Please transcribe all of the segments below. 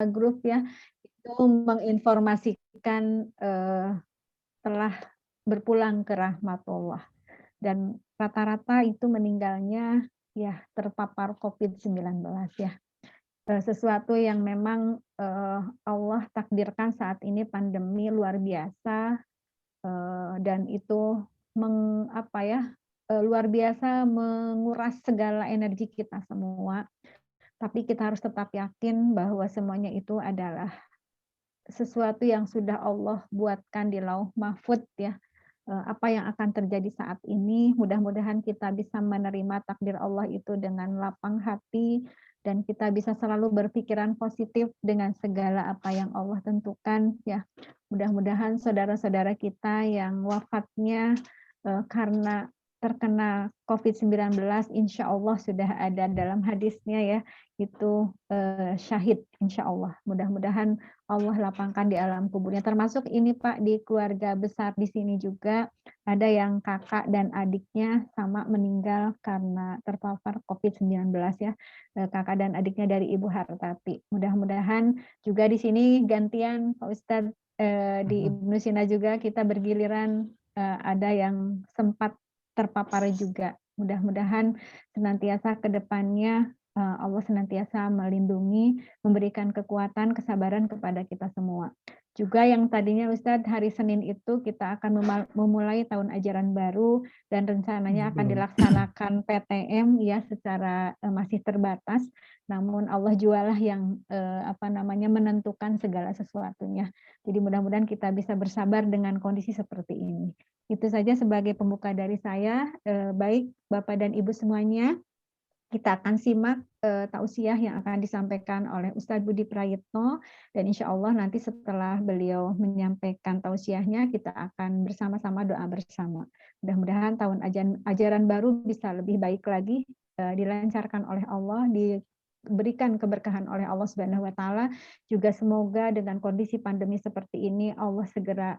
grup ya, itu menginformasikan telah berpulang ke rahmatullah. Dan rata-rata itu meninggalnya ya terpapar COVID-19 ya. Sesuatu yang memang Allah takdirkan saat ini pandemi luar biasa, dan itu luar biasa menguras segala energi kita semua. Tapi kita harus tetap yakin bahwa semuanya itu adalah sesuatu yang sudah Allah buatkan di Lauh Mahfudz ya. Apa yang akan terjadi saat ini, mudah-mudahan kita bisa menerima takdir Allah itu dengan lapang hati, dan kita bisa selalu berpikiran positif dengan segala apa yang Allah tentukan ya. Mudah-mudahan saudara-saudara kita yang wafatnya karena terkena COVID-19, insya Allah sudah ada dalam hadisnya ya, itu syahid insya Allah. Mudah-mudahan Allah lapangkan di alam kuburnya. Termasuk ini Pak, di keluarga besar di sini juga ada yang kakak dan adiknya sama meninggal karena terpapar COVID-19 ya. Kakak dan adiknya dari Ibu Hartati. Mudah-mudahan juga di sini gantian Pak Ustadz, di Ibnu Sina juga kita bergiliran ada yang sempat terpapar juga. Mudah-mudahan senantiasa ke depannya Allah senantiasa melindungi, memberikan kekuatan, kesabaran kepada kita semua. Juga yang tadinya Ustadz hari Senin itu kita akan memulai tahun ajaran baru dan rencananya akan dilaksanakan PTM ya secara masih terbatas. Namun Allah jualah yang menentukan segala sesuatunya. Jadi mudah-mudahan kita bisa bersabar dengan kondisi seperti ini. Itu saja sebagai pembuka dari saya. Baik Bapak dan Ibu semuanya, kita akan simak tausiah yang akan disampaikan oleh Ustadz Budi Prayitno, dan insya Allah nanti setelah beliau menyampaikan tausiahnya kita akan bersama-sama doa bersama. Mudah-mudahan tahun ajaran baru bisa lebih baik lagi, dilancarkan oleh Allah, diberikan keberkahan oleh Allah Subhanahu wa taala. Juga semoga dengan kondisi pandemi seperti ini Allah segera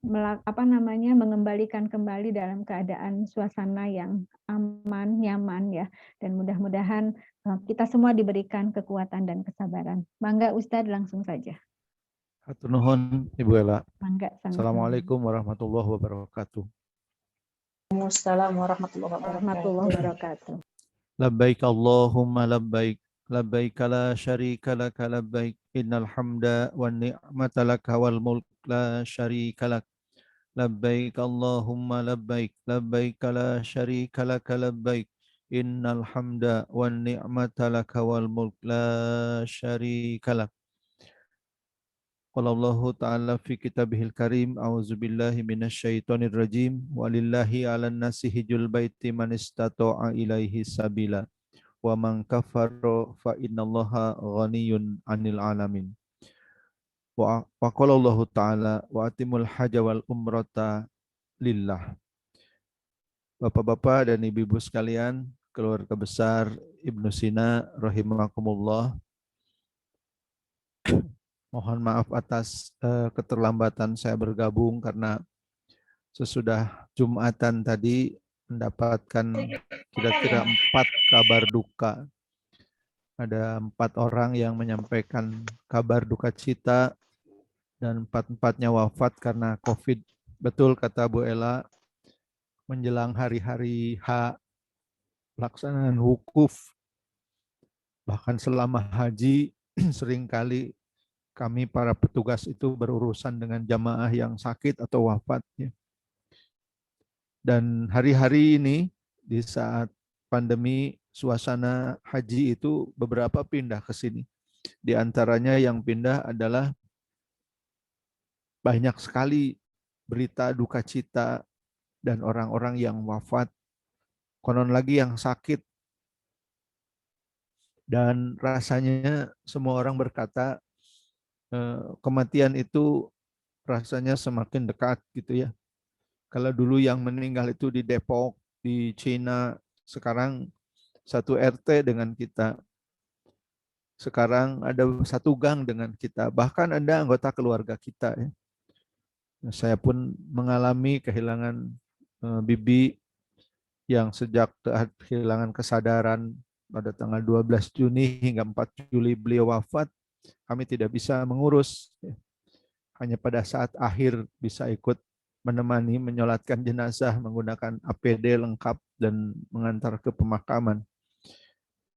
mengembalikan kembali dalam keadaan suasana yang aman, nyaman ya, dan mudah-mudahan kita semua diberikan kekuatan dan kesabaran. Mangga Ustadz langsung saja. Hatur nuhun Ibu Ela. Mangga. Assalamualaikum warahmatullahi wabarakatuh. Waalaikumsalam warahmatullahi wabarakatuh. Labbaik Allahumma labbaik. Labbaik la syarika laka labbaik. Innal hamda wan ni'mata laka wal mulk la syarika lak. Labbaik Allahumma labbaik. Labbaik la syarika laka labbaik. Innal hamda wan ni'mata laka wal mulk la syarika lak. Qala Allah Ta'ala fi kitabihil karim, a'udzubillahi minasyaitonir rajim, walillahi 'alan nasi hijjul baiti man istata'a ilaihi sabila, wa man kafara fa innallaha ghaniyyun 'anil 'alamin. Wa qala Allah Ta'ala wa atimul hajja wal umrata lillah. Bapak-bapak dan ibu-ibu sekalian, keluarga besar Ibnu Sina rahimakumullah. Mohon maaf atas keterlambatan saya bergabung karena sesudah Jumatan tadi mendapatkan kira-kira 4 kabar duka. Ada 4 orang yang menyampaikan kabar duka cita dan 4-empatnya wafat karena COVID. Betul kata Bu Ela, menjelang hari-hari H pelaksanaan wukuf, bahkan selama haji seringkali kami para petugas itu berurusan dengan jamaah yang sakit atau wafat. Dan hari-hari ini di saat pandemi, suasana haji itu beberapa pindah ke sini. Di antaranya yang pindah adalah banyak sekali berita duka cita dan orang-orang yang wafat, konon lagi yang sakit. Dan rasanya semua orang berkata kematian itu rasanya semakin dekat gitu ya. Kalau dulu yang meninggal itu di Depok, di Cina, sekarang satu RT dengan kita. Sekarang ada satu gang dengan kita. Bahkan ada anggota keluarga kita. Ya. Saya pun mengalami kehilangan bibi yang sejak kehilangan kesadaran pada tanggal 12 Juni hingga 4 Juli beliau wafat. kami tidak bisa mengurus. Hanya pada saat akhir bisa ikut menemani, menyolatkan jenazah menggunakan APD lengkap dan mengantar ke pemakaman.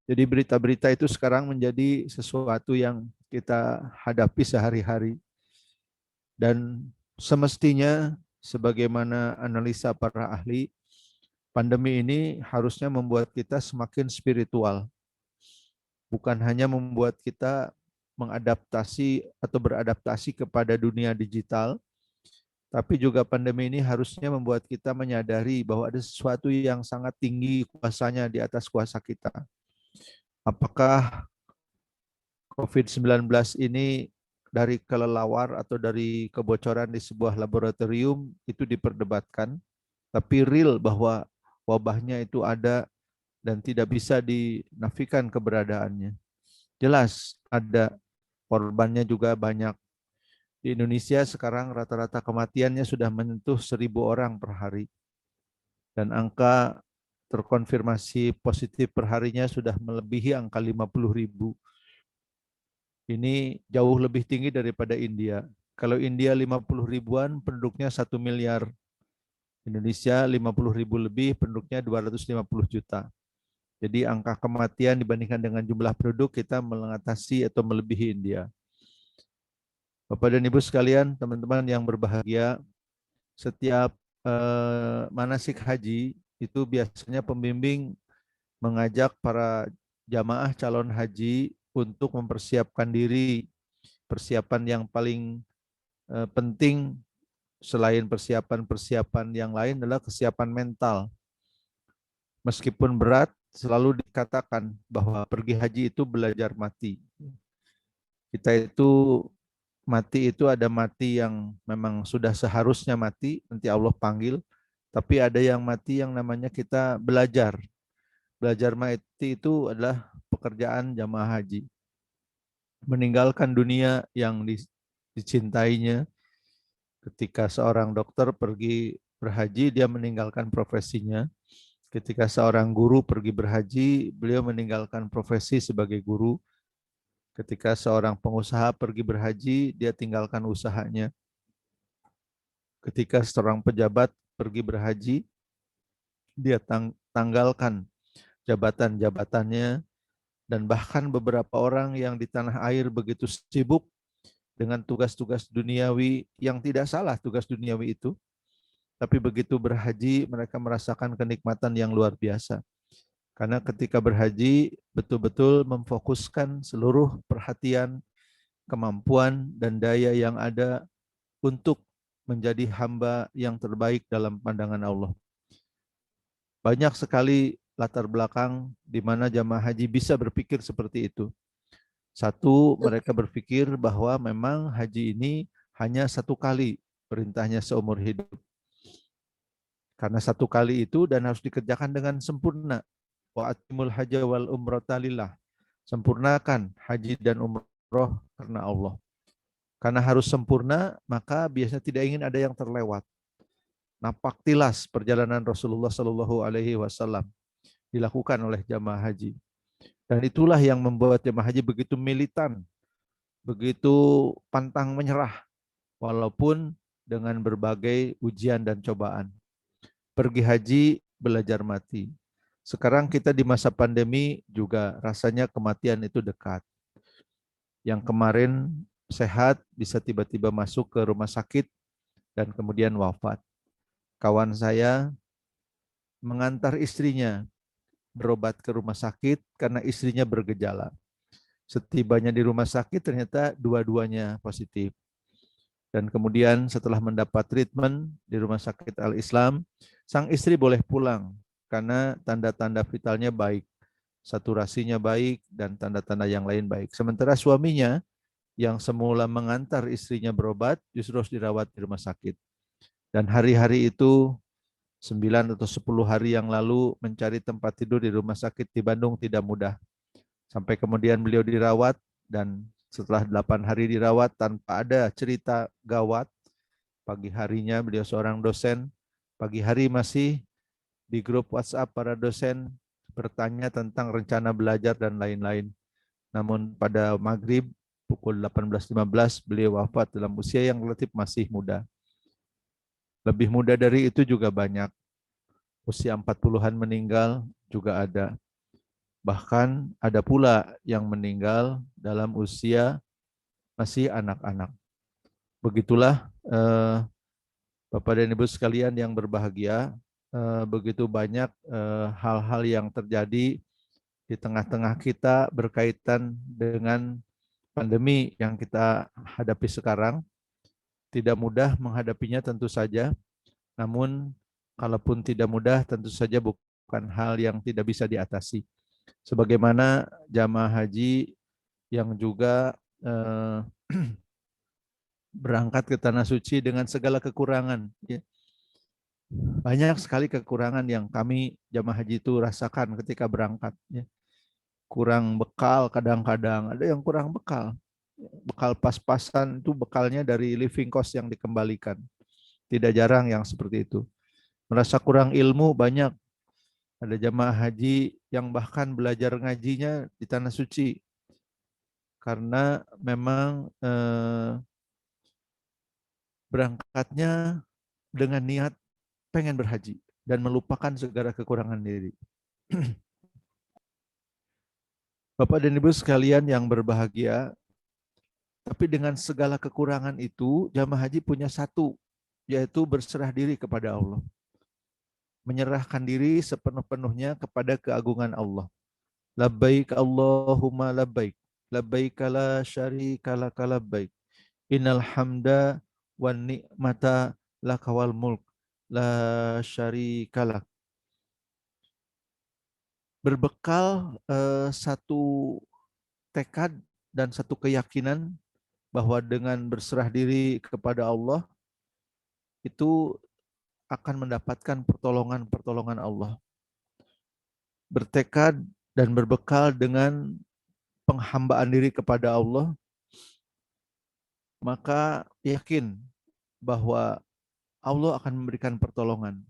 Jadi berita-berita itu sekarang menjadi sesuatu yang kita hadapi sehari-hari. Dan semestinya sebagaimana analisa para ahli, pandemi ini harusnya membuat kita semakin spiritual. Bukan hanya membuat kita mengadaptasi atau beradaptasi kepada dunia digital, tapi juga pandemi ini harusnya membuat kita menyadari bahwa ada sesuatu yang sangat tinggi kuasanya di atas kuasa kita. Apakah COVID-19 ini dari kelelawar atau dari kebocoran di sebuah laboratorium itu diperdebatkan, tapi real bahwa wabahnya itu ada dan tidak bisa dinafikan keberadaannya. Jelas ada, korbannya juga banyak. Di Indonesia sekarang rata-rata kematiannya sudah menyentuh 1.000 orang per hari. Dan angka terkonfirmasi positif per harinya sudah melebihi angka 50.000. Ini jauh lebih tinggi daripada India. Kalau India 50 ribuan, penduduknya 1 miliar. Indonesia 50.000 lebih, penduduknya 250 juta. Jadi angka kematian dibandingkan dengan jumlah penduduk kita mengatasi atau melebihi India. Bapak dan Ibu sekalian, teman-teman yang berbahagia, setiap manasik haji itu biasanya pembimbing mengajak para jamaah calon haji untuk mempersiapkan diri. Persiapan yang paling penting selain persiapan-persiapan yang lain adalah kesiapan mental. Meskipun berat, selalu dikatakan bahwa pergi haji itu belajar mati. Kita itu mati itu ada mati yang memang sudah seharusnya mati, nanti Allah panggil, tapi ada yang mati yang namanya kita belajar. Belajar mati itu adalah pekerjaan jamaah haji. Meninggalkan dunia yang dicintainya. Ketika seorang dokter pergi berhaji, dia meninggalkan profesinya. Ketika seorang guru pergi berhaji, beliau meninggalkan profesi sebagai guru. Ketika seorang pengusaha pergi berhaji, dia tinggalkan usahanya. Ketika seorang pejabat pergi berhaji, dia tanggalkan jabatan-jabatannya, dan bahkan beberapa orang yang di tanah air begitu sibuk dengan tugas-tugas duniawi yang tidak salah tugas duniawi itu, tapi begitu berhaji mereka merasakan kenikmatan yang luar biasa. Karena ketika berhaji betul-betul memfokuskan seluruh perhatian, kemampuan, dan daya yang ada untuk menjadi hamba yang terbaik dalam pandangan Allah. Banyak sekali latar belakang di mana jamaah haji bisa berpikir seperti itu. Satu, mereka berpikir bahwa memang haji ini hanya satu kali perintahnya seumur hidup. Karena satu kali itu dan harus dikerjakan dengan sempurna. Wa atimul hajja wal umrata lillah. Sempurnakan haji dan umroh karena Allah. Karena harus sempurna, maka biasanya tidak ingin ada yang terlewat. Napak tilas perjalanan Rasulullah Shallallahu Alaihi Wasallam dilakukan oleh jamaah haji. Dan itulah yang membuat jamaah haji begitu militan, begitu pantang menyerah, walaupun dengan berbagai ujian dan cobaan. Pergi haji, belajar mati. Sekarang kita di masa pandemi juga rasanya kematian itu dekat. Yang kemarin sehat bisa tiba-tiba masuk ke rumah sakit dan kemudian wafat. Kawan saya mengantar istrinya berobat ke rumah sakit karena istrinya bergejala. Setibanya di rumah sakit ternyata dua-duanya positif. Dan kemudian setelah mendapat treatment di Rumah Sakit Al-Islam, sang istri boleh pulang karena tanda-tanda vitalnya baik, saturasinya baik, dan tanda-tanda yang lain baik. Sementara suaminya yang semula mengantar istrinya berobat justru harus dirawat di rumah sakit. Dan hari-hari itu 9 atau 10 hari yang lalu mencari tempat tidur di rumah sakit di Bandung tidak mudah. Sampai kemudian beliau dirawat dan setelah 8 hari dirawat tanpa ada cerita gawat, pagi harinya beliau seorang dosen, pagi hari masih di grup WhatsApp para dosen bertanya tentang rencana belajar dan lain-lain. Namun pada maghrib pukul 18.15 beliau wafat dalam usia yang relatif masih muda. Lebih muda dari itu juga banyak. Usia 40-an meninggal juga ada. Bahkan ada pula yang meninggal dalam usia masih anak-anak. Begitulah Bapak dan Ibu sekalian yang berbahagia, begitu banyak hal-hal yang terjadi di tengah-tengah kita berkaitan dengan pandemi yang kita hadapi sekarang. Tidak mudah menghadapinya tentu saja, namun kalaupun tidak mudah tentu saja bukan hal yang tidak bisa diatasi. Sebagaimana jamaah haji yang juga berangkat ke Tanah Suci dengan segala kekurangan. Ya. Banyak sekali kekurangan yang kami jamaah haji itu rasakan ketika berangkat. Ya. Kurang bekal kadang-kadang, ada yang kurang bekal. Bekal pas-pasan itu bekalnya dari living cost yang dikembalikan. Tidak jarang yang seperti itu. Merasa kurang ilmu banyak. Ada jamaah haji yang bahkan belajar ngajinya di Tanah Suci. Karena memang berangkatnya dengan niat pengen berhaji dan melupakan segala kekurangan diri. Bapak dan Ibu sekalian yang berbahagia, tapi dengan segala kekurangan itu, jamaah haji punya satu, yaitu berserah diri kepada Allah. Menyerahkan diri sepenuh-penuhnya kepada keagungan Allah. Labbaik Allahumma labbaik. Labbaik la syarika laka labbaik. Innal hamda wan ni'mata laka wal mulk la syarika lak. Berbekal satu tekad dan satu keyakinan bahwa dengan berserah diri kepada Allah itu akan mendapatkan pertolongan-pertolongan Allah. Bertekad dan berbekal dengan penghambaan diri kepada Allah, maka yakin bahwa Allah akan memberikan pertolongan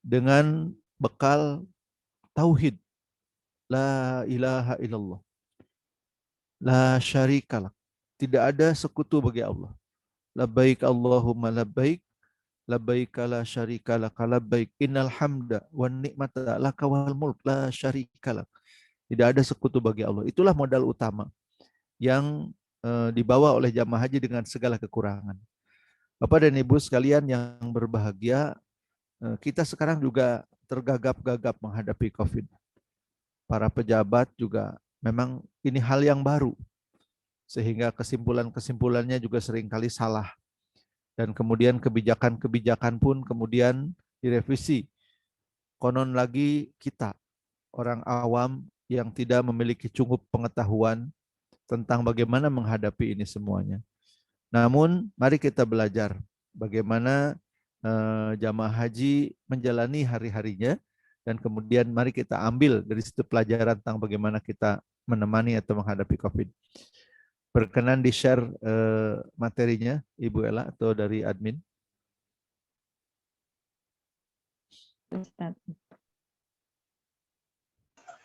dengan bekal tauhid. La ilaha illallah. La syarikalah. Tidak ada sekutu bagi Allah. Labbaik Allahumma labbaik. Labbaik la syarikalah. Labbaik innal hamda wan ni'mata laka wal mulk la syarikalah. Tidak ada sekutu bagi Allah. Itulah modal utama yang dibawa oleh jamaah haji dengan segala kekurangan. Bapak dan Ibu sekalian yang berbahagia, kita sekarang juga tergagap-gagap menghadapi COVID. Para pejabat juga memang ini hal yang baru, sehingga kesimpulan-kesimpulannya juga seringkali salah. Dan kemudian kebijakan-kebijakan pun kemudian direvisi. Konon lagi kita, orang awam yang tidak memiliki cukup pengetahuan tentang bagaimana menghadapi ini semuanya. Namun mari kita belajar bagaimana jamaah haji menjalani hari-harinya, dan kemudian mari kita ambil dari situ pelajaran tentang bagaimana kita menemani atau menghadapi COVID. Berkenan di-share materinya Ibu Ella atau dari admin?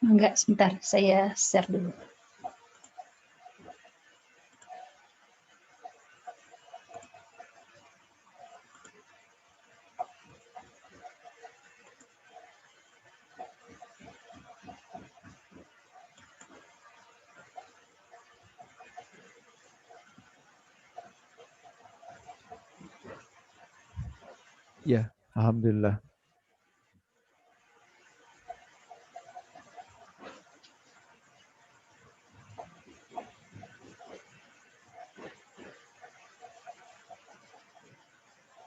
Enggak, sebentar, saya share dulu. Ya, alhamdulillah.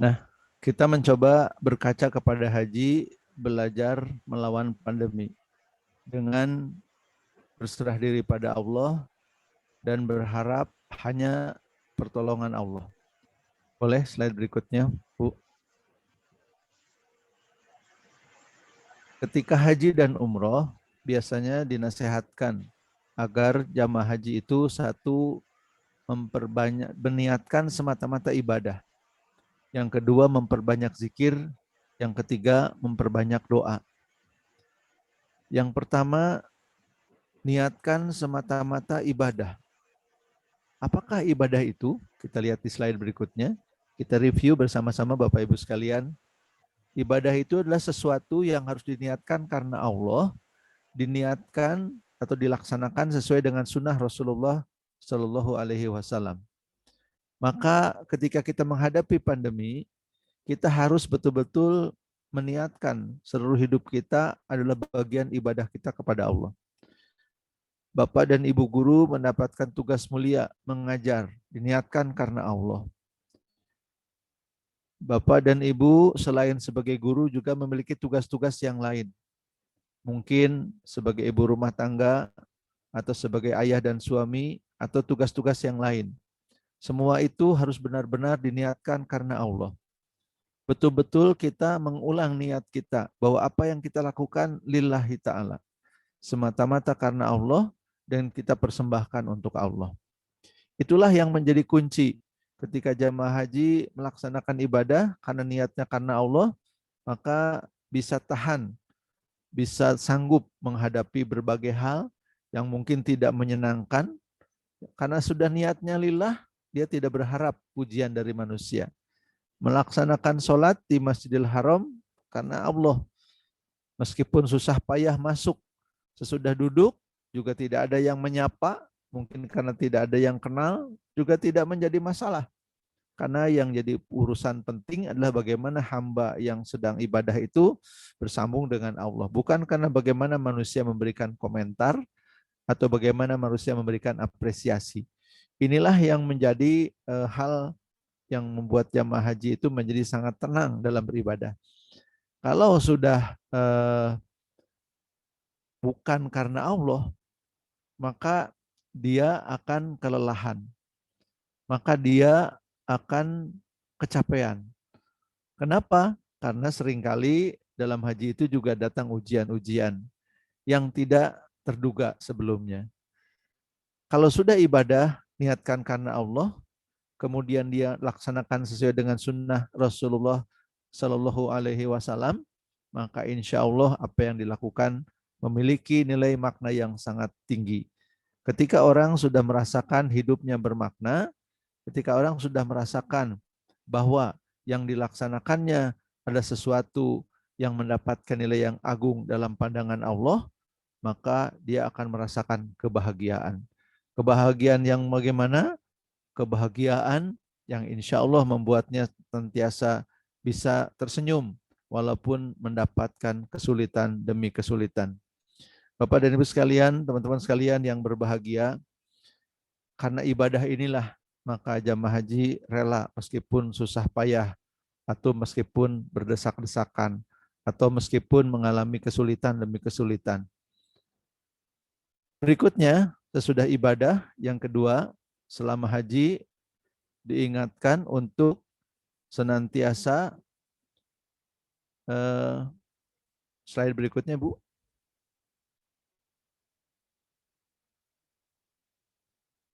Nah, kita mencoba berkaca kepada haji, belajar melawan pandemi dengan berserah diri pada Allah dan berharap hanya pertolongan Allah. Boleh slide berikutnya, Bu? Ketika haji dan umroh, biasanya dinasihatkan agar jamaah haji itu satu, meniatkan semata-mata ibadah. Yang kedua, memperbanyak zikir. Yang ketiga, memperbanyak doa. Yang pertama, niatkan semata-mata ibadah. Apakah ibadah itu? Kita lihat di slide berikutnya. Kita review bersama-sama Bapak Ibu sekalian. Ibadah itu adalah sesuatu yang harus diniatkan karena Allah, diniatkan atau dilaksanakan sesuai dengan sunnah Rasulullah Shallallahu Alaihi Wasallam. Maka ketika kita menghadapi pandemi, kita harus betul-betul meniatkan seluruh hidup kita adalah bagian ibadah kita kepada Allah. Bapak dan Ibu guru mendapatkan tugas mulia mengajar, diniatkan karena Allah. Bapak dan Ibu selain sebagai guru juga memiliki tugas-tugas yang lain. Mungkin sebagai ibu rumah tangga, atau sebagai ayah dan suami, atau tugas-tugas yang lain. Semua itu harus benar-benar diniatkan karena Allah. Betul-betul kita mengulang niat kita bahwa apa yang kita lakukan lillahi ta'ala. Semata-mata karena Allah dan kita persembahkan untuk Allah. Itulah yang menjadi kunci ketika jamaah haji melaksanakan ibadah karena niatnya karena Allah, maka bisa tahan, bisa sanggup menghadapi berbagai hal yang mungkin tidak menyenangkan, karena sudah niatnya lillah, dia tidak berharap pujian dari manusia. Melaksanakan sholat di Masjidil Haram karena Allah, meskipun susah payah masuk, sesudah duduk juga tidak ada yang menyapa, mungkin karena tidak ada yang kenal, juga tidak menjadi masalah. Karena yang jadi urusan penting adalah bagaimana hamba yang sedang ibadah itu bersambung dengan Allah. Bukan karena bagaimana manusia memberikan komentar atau bagaimana manusia memberikan apresiasi. Inilah yang menjadi hal yang membuat jamaah haji itu menjadi sangat tenang dalam beribadah. Kalau sudah bukan karena Allah, maka dia akan kelelahan. Maka dia akan kecapean. Kenapa? Karena seringkali dalam haji itu juga datang ujian-ujian yang tidak terduga sebelumnya. Kalau sudah ibadah, niatkan karena Allah, kemudian dia laksanakan sesuai dengan sunnah Rasulullah Shallallahu Alaihi Wasallam, maka insya Allah apa yang dilakukan memiliki nilai makna yang sangat tinggi. Ketika orang sudah merasakan hidupnya bermakna, ketika orang sudah merasakan bahwa yang dilaksanakannya adalah sesuatu yang mendapatkan nilai yang agung dalam pandangan Allah, maka dia akan merasakan kebahagiaan. Kebahagiaan yang bagaimana? Kebahagiaan yang insya Allah membuatnya sentiasa bisa tersenyum walaupun mendapatkan kesulitan demi kesulitan. Bapak dan Ibu sekalian, teman-teman sekalian yang berbahagia, karena ibadah inilah maka jamaah haji rela meskipun susah payah, atau meskipun berdesak-desakan, atau meskipun mengalami kesulitan demi kesulitan. Berikutnya, sesudah ibadah, yang kedua, selama haji diingatkan untuk senantiasa, slide berikutnya Bu.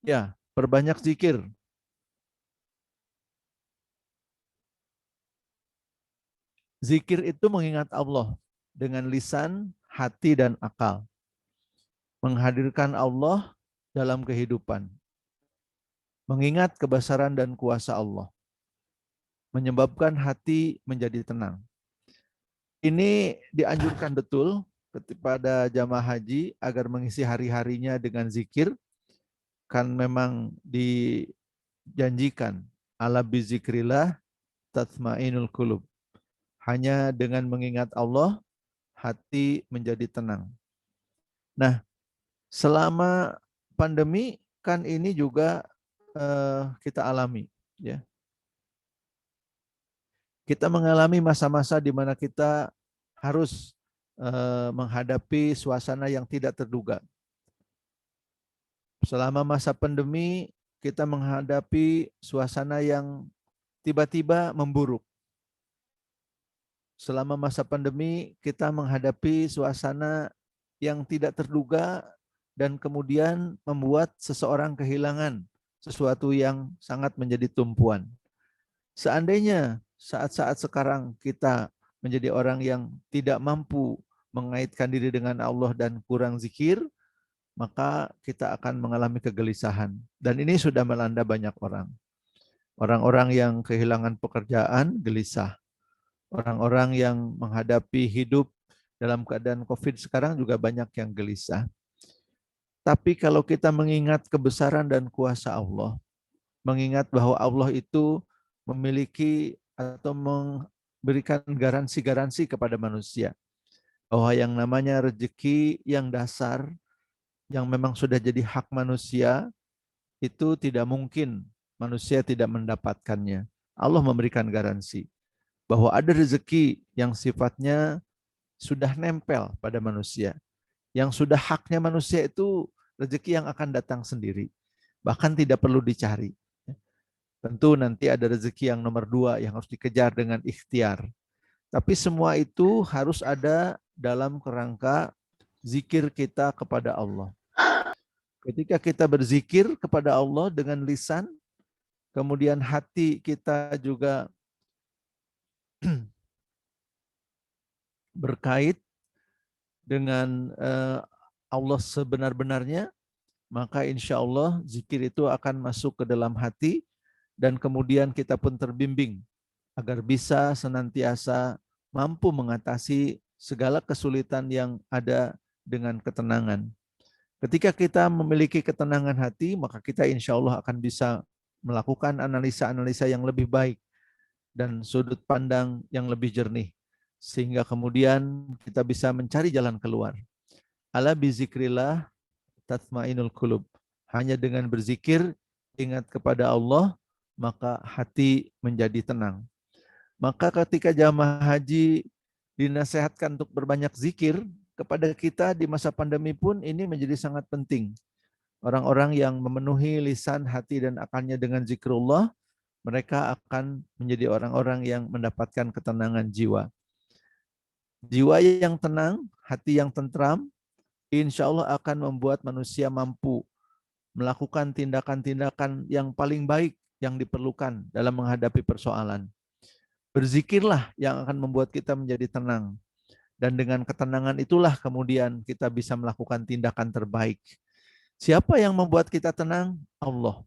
Ya, perbanyak zikir. Zikir itu mengingat Allah dengan lisan, hati, dan akal. Menghadirkan Allah dalam kehidupan. Mengingat kebesaran dan kuasa Allah. Menyebabkan hati menjadi tenang. Ini dianjurkan betul kepada jamaah haji agar mengisi hari-harinya dengan zikir, kan memang dijanjikan ala bizikrillah tatmainul qulub. Hanya dengan mengingat Allah, hati menjadi tenang. Nah, selama pandemi kan ini juga kita alami, ya. Kita mengalami masa-masa di mana kita harus menghadapi suasana yang tidak terduga. Selama masa pandemi, kita menghadapi suasana yang tiba-tiba memburuk. Selama masa pandemi, kita menghadapi suasana yang tidak terduga dan kemudian membuat seseorang kehilangan sesuatu yang sangat menjadi tumpuan. Seandainya saat-saat sekarang kita menjadi orang yang tidak mampu mengaitkan diri dengan Allah dan kurang zikir, maka kita akan mengalami kegelisahan. Dan ini sudah melanda banyak orang. Orang-orang yang kehilangan pekerjaan gelisah. Orang-orang yang menghadapi hidup dalam keadaan COVID sekarang juga banyak yang gelisah. Tapi kalau kita mengingat kebesaran dan kuasa Allah, mengingat bahwa Allah itu memiliki atau memberikan garansi-garansi kepada manusia, bahwa yang namanya rezeki yang dasar, yang memang sudah jadi hak manusia, itu tidak mungkin manusia tidak mendapatkannya. Allah memberikan garansi bahwa ada rezeki yang sifatnya sudah nempel pada manusia. Yang sudah haknya manusia itu rezeki yang akan datang sendiri. Bahkan tidak perlu dicari. Tentu nanti ada rezeki yang nomor 2 yang harus dikejar dengan ikhtiar. Tapi semua itu harus ada dalam kerangka zikir kita kepada Allah. Ketika kita berzikir kepada Allah dengan lisan, kemudian hati kita juga berkait dengan Allah sebenar-benarnya, maka insya Allah zikir itu akan masuk ke dalam hati dan kemudian kita pun terbimbing agar bisa senantiasa mampu mengatasi segala kesulitan yang ada dengan ketenangan. Ketika kita memiliki ketenangan hati, maka kita insya Allah akan bisa melakukan analisa-analisa yang lebih baik dan sudut pandang yang lebih jernih. Sehingga kemudian kita bisa mencari jalan keluar. Ala bizikrillah tatmainul qulub. Hanya dengan berzikir, ingat kepada Allah, maka hati menjadi tenang. Maka ketika jamaah haji dinasihatkan untuk berbanyak zikir, kepada kita di masa pandemi pun ini menjadi sangat penting. Orang-orang yang memenuhi lisan, hati, dan akalnya dengan zikrullah, mereka akan menjadi orang-orang yang mendapatkan ketenangan jiwa. Jiwa yang tenang, hati yang tentram, insya Allah akan membuat manusia mampu melakukan tindakan-tindakan yang paling baik yang diperlukan dalam menghadapi persoalan. Berzikirlah yang akan membuat kita menjadi tenang. Dan dengan ketenangan itulah kemudian kita bisa melakukan tindakan terbaik. Siapa yang membuat kita tenang? Allah.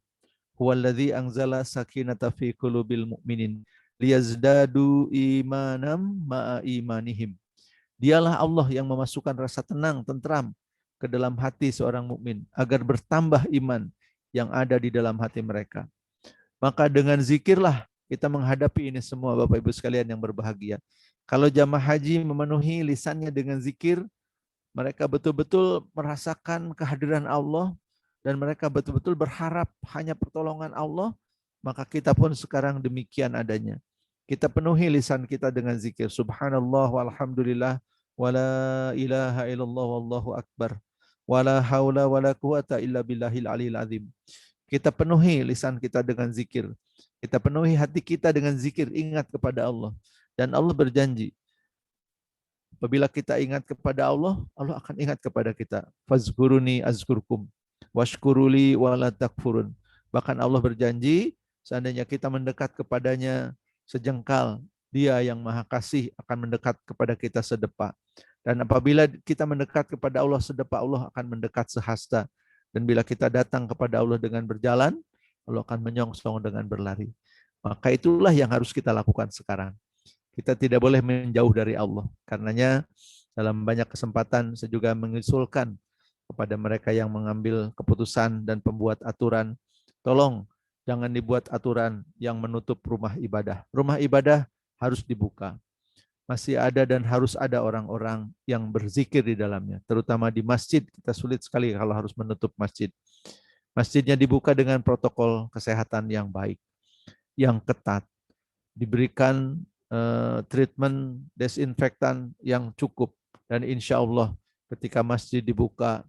Huwallazi anzala sakinata fi qulubil mu'minin liyazdadu imanam ma'a imanihim. Dialah Allah yang memasukkan rasa tenang, tentram ke dalam hati seorang mukmin agar bertambah iman yang ada di dalam hati mereka. Maka dengan zikirlah kita menghadapi ini semua, Bapak Ibu sekalian yang berbahagia. Kalau jamaah haji memenuhi lisannya dengan zikir, mereka betul-betul merasakan kehadiran Allah dan mereka betul-betul berharap hanya pertolongan Allah, maka kita pun sekarang demikian adanya. Kita penuhi lisan kita dengan zikir. Subhanallah walhamdulillah wala ilaha illallah wallahu akbar wala haula wala quwata illa billahil aliyil azim. Kita penuhi lisan kita dengan zikir. Kita penuhi hati kita dengan zikir, ingat kepada Allah. Dan Allah berjanji, apabila kita ingat kepada Allah, Allah akan ingat kepada kita. Fazkuruni azkurkum washkuruli wala takfurun. Bahkan Allah berjanji, seandainya kita mendekat kepadanya sejengkal, Dia yang Maha Kasih akan mendekat kepada kita sedepa. Dan apabila kita mendekat kepada Allah sedepa, Allah akan mendekat sehasta. Dan bila kita datang kepada Allah dengan berjalan, Allah akan menyongsong dengan berlari. Maka itulah yang harus kita lakukan sekarang. Kita tidak boleh menjauh dari Allah. Karenanya dalam banyak kesempatan saya juga mengusulkan kepada mereka yang mengambil keputusan dan pembuat aturan, tolong jangan dibuat aturan yang menutup rumah ibadah. Rumah ibadah harus dibuka. Masih ada dan harus ada orang-orang yang berzikir di dalamnya. Terutama di masjid, kita sulit sekali kalau harus menutup masjid. Masjidnya dibuka dengan protokol kesehatan yang baik, yang ketat. Diberikan treatment desinfektan yang cukup. Dan insya Allah ketika masjid dibuka,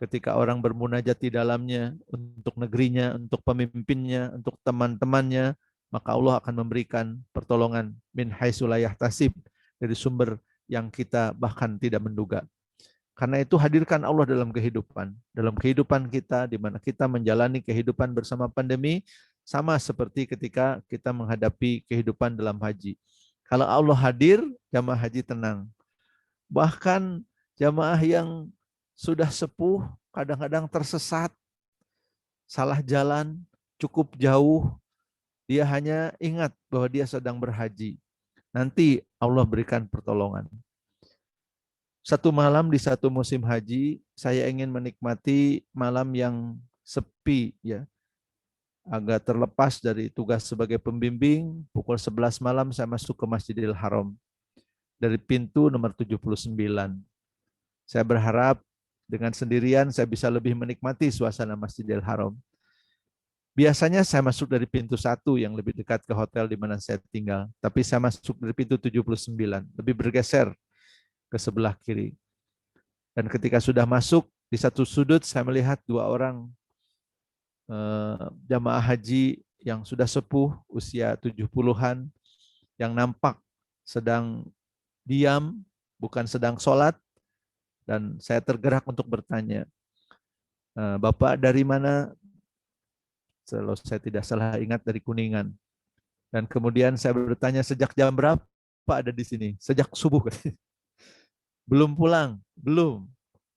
ketika orang bermunajat di dalamnya, untuk negerinya, untuk pemimpinnya, untuk teman-temannya, maka Allah akan memberikan pertolongan min haitsu la yahtasib, dari sumber yang kita bahkan tidak menduga. Karena itu hadirkan Allah dalam kehidupan kita, di mana kita menjalani kehidupan bersama pandemi, sama seperti ketika kita menghadapi kehidupan dalam haji. Kalau Allah hadir, jamaah haji tenang. Bahkan jamaah yang sudah sepuh, kadang-kadang tersesat, salah jalan, cukup jauh. Dia hanya ingat bahwa dia sedang berhaji. Nanti Allah berikan pertolongan. Satu malam di satu musim haji, saya ingin menikmati malam yang sepi, ya, agak terlepas dari tugas sebagai pembimbing. Pukul 11 malam saya masuk ke Masjidil Haram dari pintu nomor 79. Saya berharap dengan sendirian saya bisa lebih menikmati suasana Masjidil Haram. Biasanya saya masuk dari pintu 1 yang lebih dekat ke hotel di mana saya tinggal, tapi saya masuk dari pintu 79, lebih bergeser ke sebelah kiri. Dan ketika sudah masuk, di satu sudut saya melihat 2 orang jamaah haji yang sudah sepuh, usia 70-an, yang nampak sedang diam, bukan sedang sholat. Dan saya tergerak untuk bertanya, Bapak dari mana? Kalau saya tidak salah ingat dari Kuningan. Dan kemudian saya bertanya, sejak jam berapa ada di sini? Sejak subuh. Belum pulang? Belum.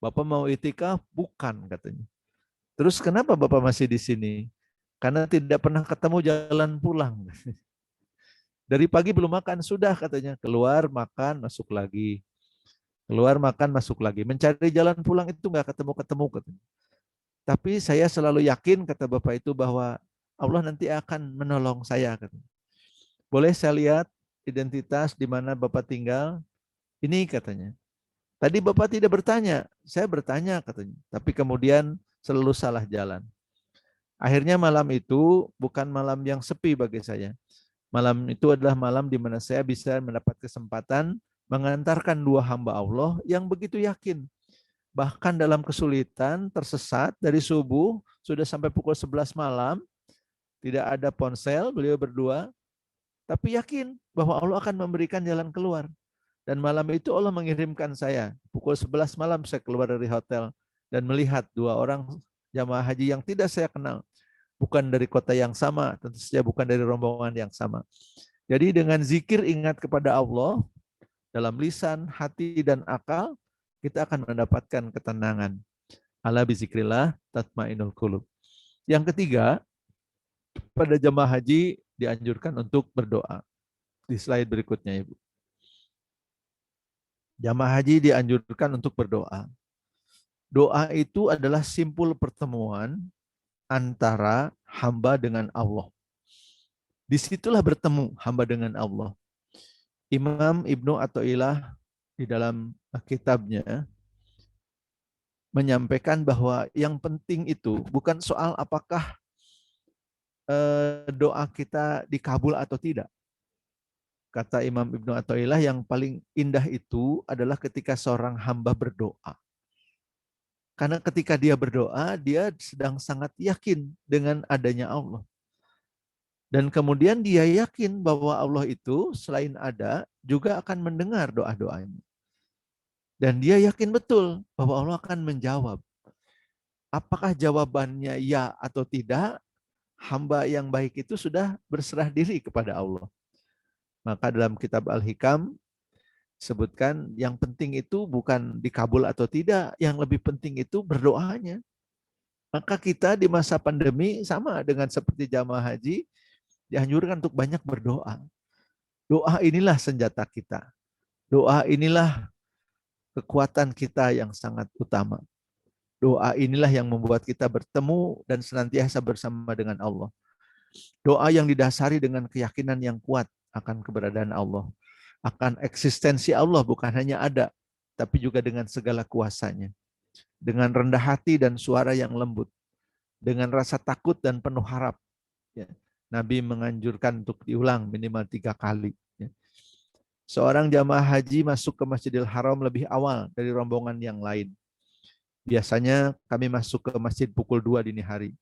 Bapak mau itikaf? Bukan, katanya. Terus kenapa Bapak masih di sini? Karena tidak pernah ketemu jalan pulang. Dari pagi belum makan, sudah katanya. Keluar, makan, masuk lagi. Keluar, makan, masuk lagi. Mencari jalan pulang itu nggak ketemu-ketemu, katanya. Tapi saya selalu yakin, kata Bapak itu, bahwa Allah nanti akan menolong saya, katanya. Boleh saya lihat identitas di mana Bapak tinggal? Ini, katanya. Tadi Bapak tidak bertanya, saya bertanya, katanya. Tapi kemudian selalu salah jalan. Akhirnya malam itu bukan malam yang sepi bagi saya. Malam itu adalah malam di mana saya bisa mendapat kesempatan mengantarkan 2 hamba Allah yang begitu yakin. Bahkan dalam kesulitan, tersesat dari subuh, sudah sampai pukul 11 malam, tidak ada ponsel, beliau berdua, tapi yakin bahwa Allah akan memberikan jalan keluar. Dan malam itu Allah mengirimkan saya. Pukul 11 malam saya keluar dari hotel dan melihat 2 orang jamaah haji yang tidak saya kenal. Bukan dari kota yang sama, tentu saja bukan dari rombongan yang sama. Jadi dengan zikir ingat kepada Allah, dalam lisan, hati, dan akal, kita akan mendapatkan ketenangan. Ala bizikrillah tatmainul qulub. Yang ketiga, pada jamaah haji dianjurkan untuk berdoa. Di slide berikutnya, Ibu. Jamaah haji dianjurkan untuk berdoa. Doa itu adalah simpul pertemuan antara hamba dengan Allah. Disitulah bertemu hamba dengan Allah. Imam Ibnu Athaillah di dalam kitabnya menyampaikan bahwa yang penting itu bukan soal apakah doa kita dikabul atau tidak. Kata Imam Ibnu Athaillah, yang paling indah itu adalah ketika seorang hamba berdoa. Karena ketika dia berdoa, dia sedang sangat yakin dengan adanya Allah. Dan kemudian dia yakin bahwa Allah itu selain ada, juga akan mendengar doa-doanya. Dan dia yakin betul bahwa Allah akan menjawab. Apakah jawabannya ya atau tidak, hamba yang baik itu sudah berserah diri kepada Allah. Maka dalam kitab Al-Hikam sebutkan yang penting itu bukan dikabul atau tidak, yang lebih penting itu berdoanya. Maka kita di masa pandemi sama dengan seperti jamaah haji, dianjurkan untuk banyak berdoa. Doa inilah senjata kita. Doa inilah kekuatan kita yang sangat utama. Doa inilah yang membuat kita bertemu dan senantiasa bersama dengan Allah. Doa yang didasari dengan keyakinan yang kuat akan keberadaan Allah, akan eksistensi Allah, bukan hanya ada, tapi juga dengan segala kuasanya. Dengan rendah hati dan suara yang lembut, dengan rasa takut dan penuh harap. Ya. Nabi menganjurkan untuk diulang minimal 3 kali. Ya. Seorang jamaah haji masuk ke Masjidil Haram lebih awal dari rombongan yang lain. Biasanya kami masuk ke masjid pukul 2 dini hari.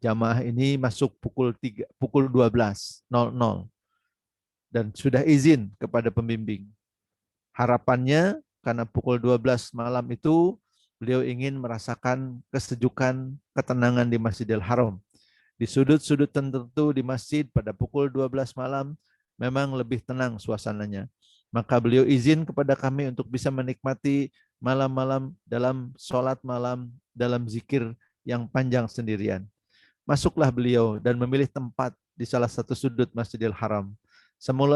Jamaah ini masuk pukul 12.00 dan sudah izin kepada pembimbing. Harapannya karena pukul 12 malam itu beliau ingin merasakan kesejukan, ketenangan di Masjidil Haram. Di sudut-sudut tertentu di masjid pada pukul 12 malam memang lebih tenang suasananya. Maka beliau izin kepada kami untuk bisa menikmati malam-malam dalam sholat malam dalam zikir yang panjang sendirian. Masuklah beliau dan memilih tempat di salah satu sudut Masjidil Haram.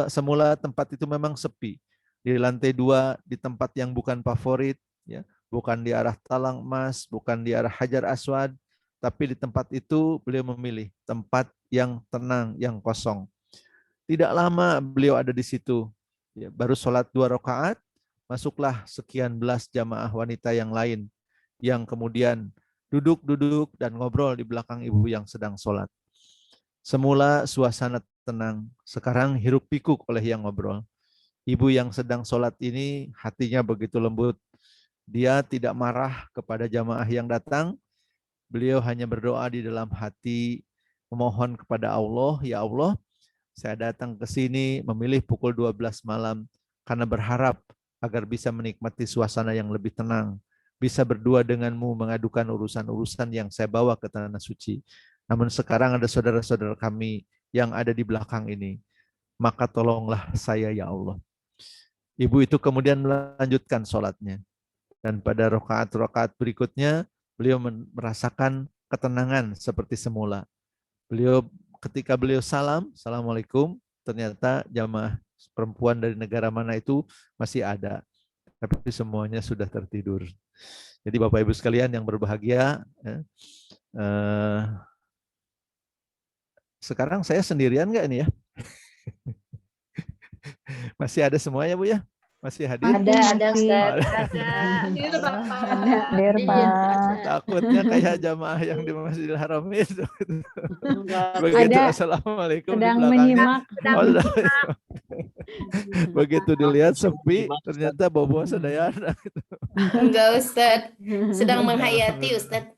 Semula tempat itu memang sepi. Di lantai 2, di tempat yang bukan favorit, ya, bukan di arah Talang Emas, bukan di arah Hajar Aswad, tapi di tempat itu beliau memilih tempat yang tenang, yang kosong. Tidak lama beliau ada di situ, ya, baru sholat 2 rakaat, masuklah sekian belas jamaah wanita yang lain, yang kemudian duduk-duduk dan ngobrol di belakang ibu yang sedang sholat. Semula suasana tenang, sekarang hiruk pikuk oleh yang ngobrol. Ibu yang sedang sholat ini hatinya begitu lembut. Dia tidak marah kepada jamaah yang datang. Beliau hanya berdoa di dalam hati, memohon kepada Allah, ya Allah, saya datang ke sini memilih pukul 12 malam karena berharap agar bisa menikmati suasana yang lebih tenang, bisa berdua denganmu mengadukan urusan-urusan yang saya bawa ke tanah suci. Namun sekarang ada saudara-saudara kami yang ada di belakang ini. Maka tolonglah saya ya Allah. Ibu itu kemudian melanjutkan sholatnya. Dan pada rakaat-rakaat berikutnya, beliau merasakan ketenangan seperti semula. Ketika beliau salam, Assalamualaikum, ternyata jamaah perempuan dari negara mana itu masih ada. Tapi semuanya sudah tertidur. Jadi Bapak Ibu sekalian yang berbahagia, sekarang saya sendirian nggak ini ya? Masih ada semuanya Bu ya? Masih hadir? Ada Ustaz. Takutnya kayak jamaah yang di Masjidil Haram itu. Begitu Ada, Assalamualaikum di sedang belakangnya. menyimak. Begitu dilihat sepi, ternyata bobo sedayana. Enggak Ustaz, sedang menghayati Ustaz.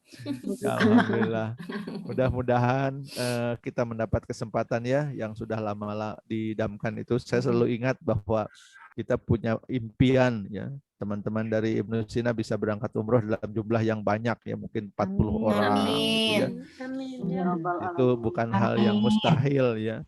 Ya, alhamdulillah. Mudah-mudahan kita mendapat kesempatan ya yang sudah lama didamkan itu. Saya selalu ingat bahwa kita punya impian ya, teman-teman dari Ibnu Sina bisa berangkat umroh dalam jumlah yang banyak ya, mungkin 40 orang gitu ya. Itu bukan hal yang mustahil ya.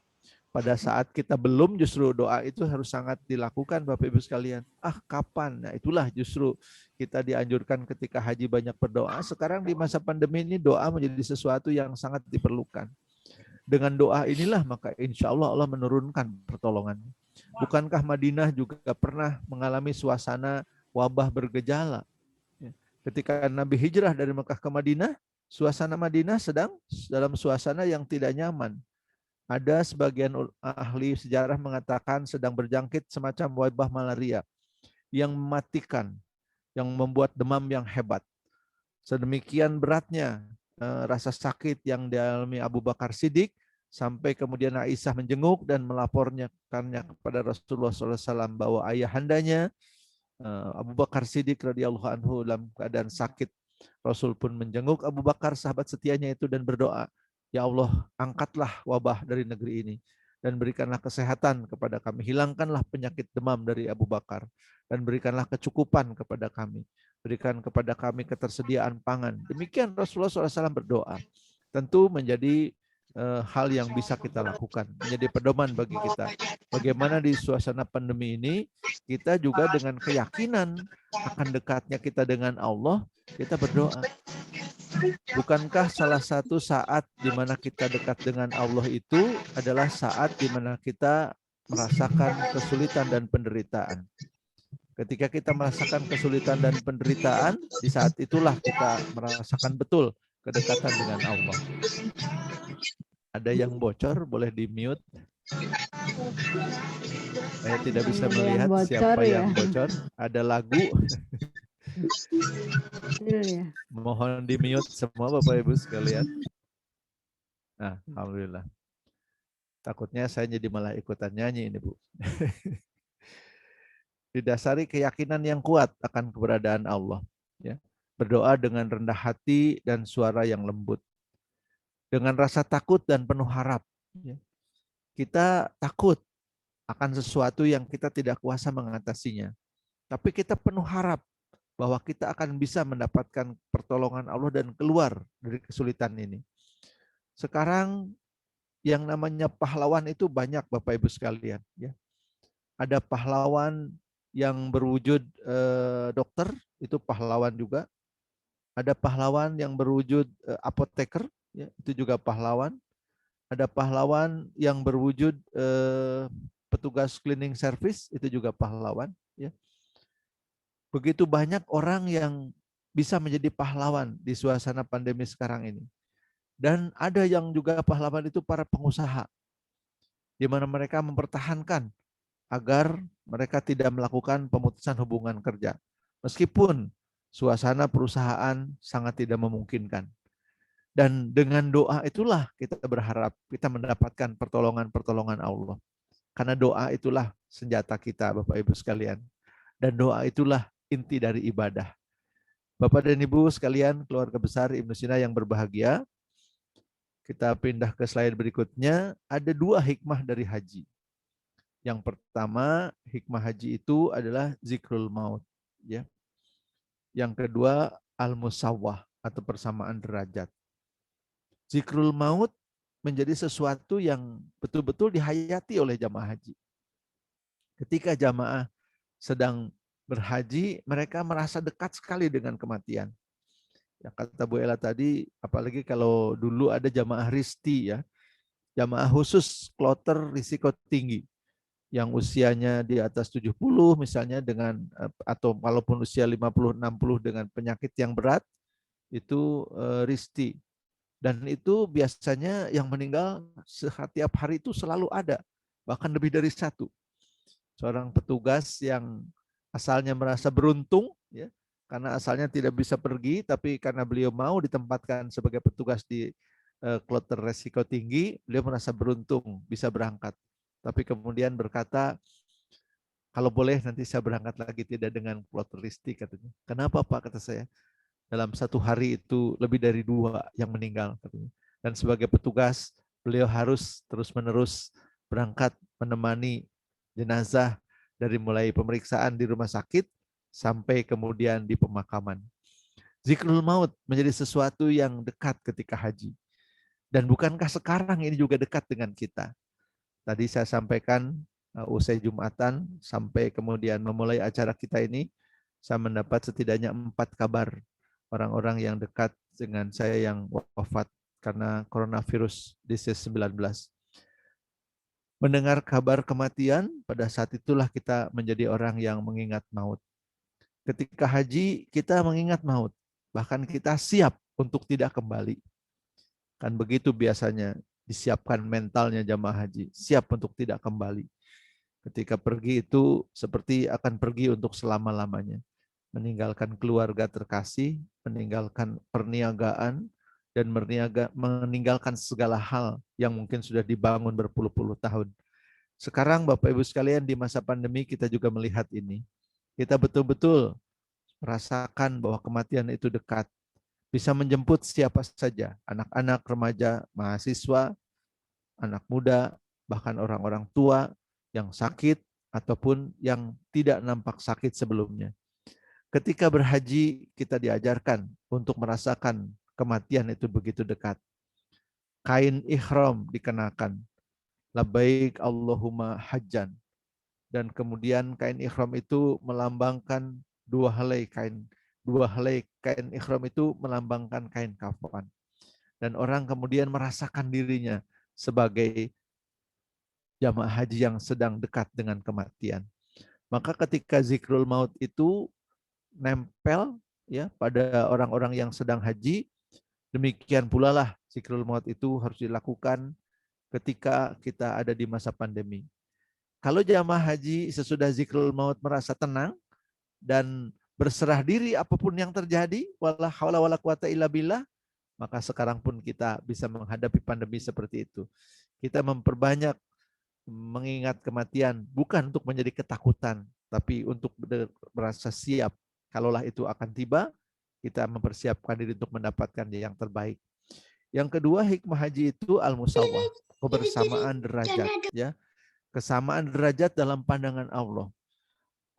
Pada saat kita belum, justru doa itu harus sangat dilakukan Bapak Ibu sekalian. Kapan? Nah itulah justru kita dianjurkan ketika haji banyak berdoa. Sekarang di masa pandemi ini doa menjadi sesuatu yang sangat diperlukan. Dengan doa inilah maka insya Allah Allah menurunkan pertolongan. Bukankah Madinah juga pernah mengalami suasana wabah bergejala? Ketika Nabi hijrah dari Mekah ke Madinah, suasana Madinah sedang dalam suasana yang tidak nyaman. Ada sebagian ahli sejarah mengatakan sedang berjangkit semacam wabah malaria yang mematikan, yang membuat demam yang hebat. Sedemikian beratnya rasa sakit yang dialami Abu Bakar Siddiq, sampai kemudian Aisyah menjenguk dan melaporkannya kepada Rasulullah SAW bahwa ayahandanya Abu Bakar Siddiq radhiyallahu anhu dalam keadaan sakit. Rasul pun menjenguk Abu Bakar, sahabat setianya itu, dan berdoa, ya Allah, angkatlah wabah dari negeri ini dan berikanlah kesehatan kepada kami. Hilangkanlah penyakit demam dari Abu Bakar dan berikanlah kecukupan kepada kami. Berikan kepada kami ketersediaan pangan. Demikian Rasulullah SAW berdoa. Tentu menjadi hal yang bisa kita lakukan, menjadi pedoman bagi kita. Bagaimana di suasana pandemi ini, kita juga dengan keyakinan akan dekatnya kita dengan Allah, kita berdoa. Bukankah salah satu saat di mana kita dekat dengan Allah itu adalah saat di mana kita merasakan kesulitan dan penderitaan? Ketika kita merasakan kesulitan dan penderitaan, di saat itulah kita merasakan betul kedekatan dengan Allah. Ada yang bocor, boleh di-mute. Saya tidak bisa melihat siapa yang bocor. Ada lagu. Mohon di-mute semua Bapak Ibu sekalian. Nah, alhamdulillah. Takutnya saya jadi malah ikutan nyanyi ini, Bu. Didasari keyakinan yang kuat akan keberadaan Allah. Ya. Berdoa dengan rendah hati dan suara yang lembut. Dengan rasa takut dan penuh harap. Kita takut akan sesuatu yang kita tidak kuasa mengatasinya. Tapi kita penuh harap bahwa kita akan bisa mendapatkan pertolongan Allah dan keluar dari kesulitan ini. Sekarang yang namanya pahlawan itu banyak Bapak Ibu sekalian. Ada pahlawan yang berwujud dokter, itu pahlawan juga. Ada pahlawan yang berwujud apoteker, ya, itu juga pahlawan. Ada pahlawan yang berwujud petugas cleaning service, itu juga pahlawan. Ya. Begitu banyak orang yang bisa menjadi pahlawan di suasana pandemi sekarang ini. Dan ada yang juga pahlawan itu para pengusaha, di mana mereka mempertahankan agar mereka tidak melakukan pemutusan hubungan kerja. Meskipun suasana perusahaan sangat tidak memungkinkan. Dan dengan doa itulah kita berharap kita mendapatkan pertolongan-pertolongan Allah. Karena doa itulah senjata kita, Bapak Ibu sekalian. Dan doa itulah inti dari ibadah. Bapak dan Ibu sekalian, keluarga besar Ibnu Sina yang berbahagia, kita pindah ke slide berikutnya. Ada 2 hikmah dari haji. Yang pertama, hikmah haji itu adalah zikrul maut. Ya. Yang kedua, al-musawwah atau persamaan derajat. Zikrul maut menjadi sesuatu yang betul-betul dihayati oleh jamaah haji. Ketika jamaah sedang berhaji, mereka merasa dekat sekali dengan kematian. Ya, kata Bu Ella tadi, apalagi kalau dulu ada jamaah risti, ya, jamaah khusus kloter risiko tinggi, yang usianya di atas 70 misalnya dengan, atau walaupun usia 50-60 dengan penyakit yang berat, itu risti. Dan itu biasanya yang meninggal setiap hari itu selalu ada, bahkan lebih dari 1. Seorang petugas yang asalnya merasa beruntung, ya, karena asalnya tidak bisa pergi, tapi karena beliau mau ditempatkan sebagai petugas di kloter resiko tinggi, beliau merasa beruntung bisa berangkat. Tapi kemudian berkata, kalau boleh nanti saya berangkat lagi tidak dengan kloter risti, katanya. Kenapa Pak, kata saya? Dalam 1 hari itu lebih dari 2 yang meninggal. Dan sebagai petugas, beliau harus terus-menerus berangkat menemani jenazah dari mulai pemeriksaan di rumah sakit sampai kemudian di pemakaman. Zikrul maut menjadi sesuatu yang dekat ketika haji. Dan bukankah sekarang ini juga dekat dengan kita? Tadi saya sampaikan usai Jumatan sampai kemudian memulai acara kita ini, saya mendapat setidaknya 4 kabar orang-orang yang dekat dengan saya yang wafat karena coronavirus disease 19. Mendengar kabar kematian, pada saat itulah kita menjadi orang yang mengingat maut. Ketika haji, kita mengingat maut. Bahkan kita siap untuk tidak kembali. Kan begitu biasanya disiapkan mentalnya jamaah haji. Siap untuk tidak kembali. Ketika pergi itu seperti akan pergi untuk selama-lamanya. Meninggalkan keluarga terkasih, meninggalkan perniagaan, dan meninggalkan segala hal yang mungkin sudah dibangun berpuluh-puluh tahun. Sekarang Bapak Ibu sekalian di masa pandemi kita juga melihat ini. Kita betul-betul merasakan bahwa kematian itu dekat. Bisa menjemput siapa saja, anak-anak, remaja, mahasiswa, anak muda, bahkan orang-orang tua yang sakit ataupun yang tidak nampak sakit sebelumnya. Ketika berhaji, kita diajarkan untuk merasakan kematian itu begitu dekat. Kain ihram dikenakan. Labbaik Allahumma hajjan. Dan kemudian kain ihram itu melambangkan 2 helai kain. 2 helai kain ihram itu melambangkan kain kafan. Dan orang kemudian merasakan dirinya sebagai jamaah haji yang sedang dekat dengan kematian. Maka ketika zikrul maut itu nempel ya pada orang-orang yang sedang haji, demikian pula lah zikrul maut itu harus dilakukan ketika kita ada di masa pandemi. Kalau jamaah haji sesudah zikrul maut merasa tenang dan berserah diri apapun yang terjadi, wala haula wala quwata illa billah, maka sekarang pun kita bisa menghadapi pandemi seperti itu. Kita memperbanyak mengingat kematian bukan untuk menjadi ketakutan, tapi untuk merasa siap. Kalaulah itu akan tiba, kita mempersiapkan diri untuk mendapatkan yang terbaik. Yang kedua, hikmah haji itu al-musawwah, kebersamaan derajat, ya. Kesamaan derajat dalam pandangan Allah.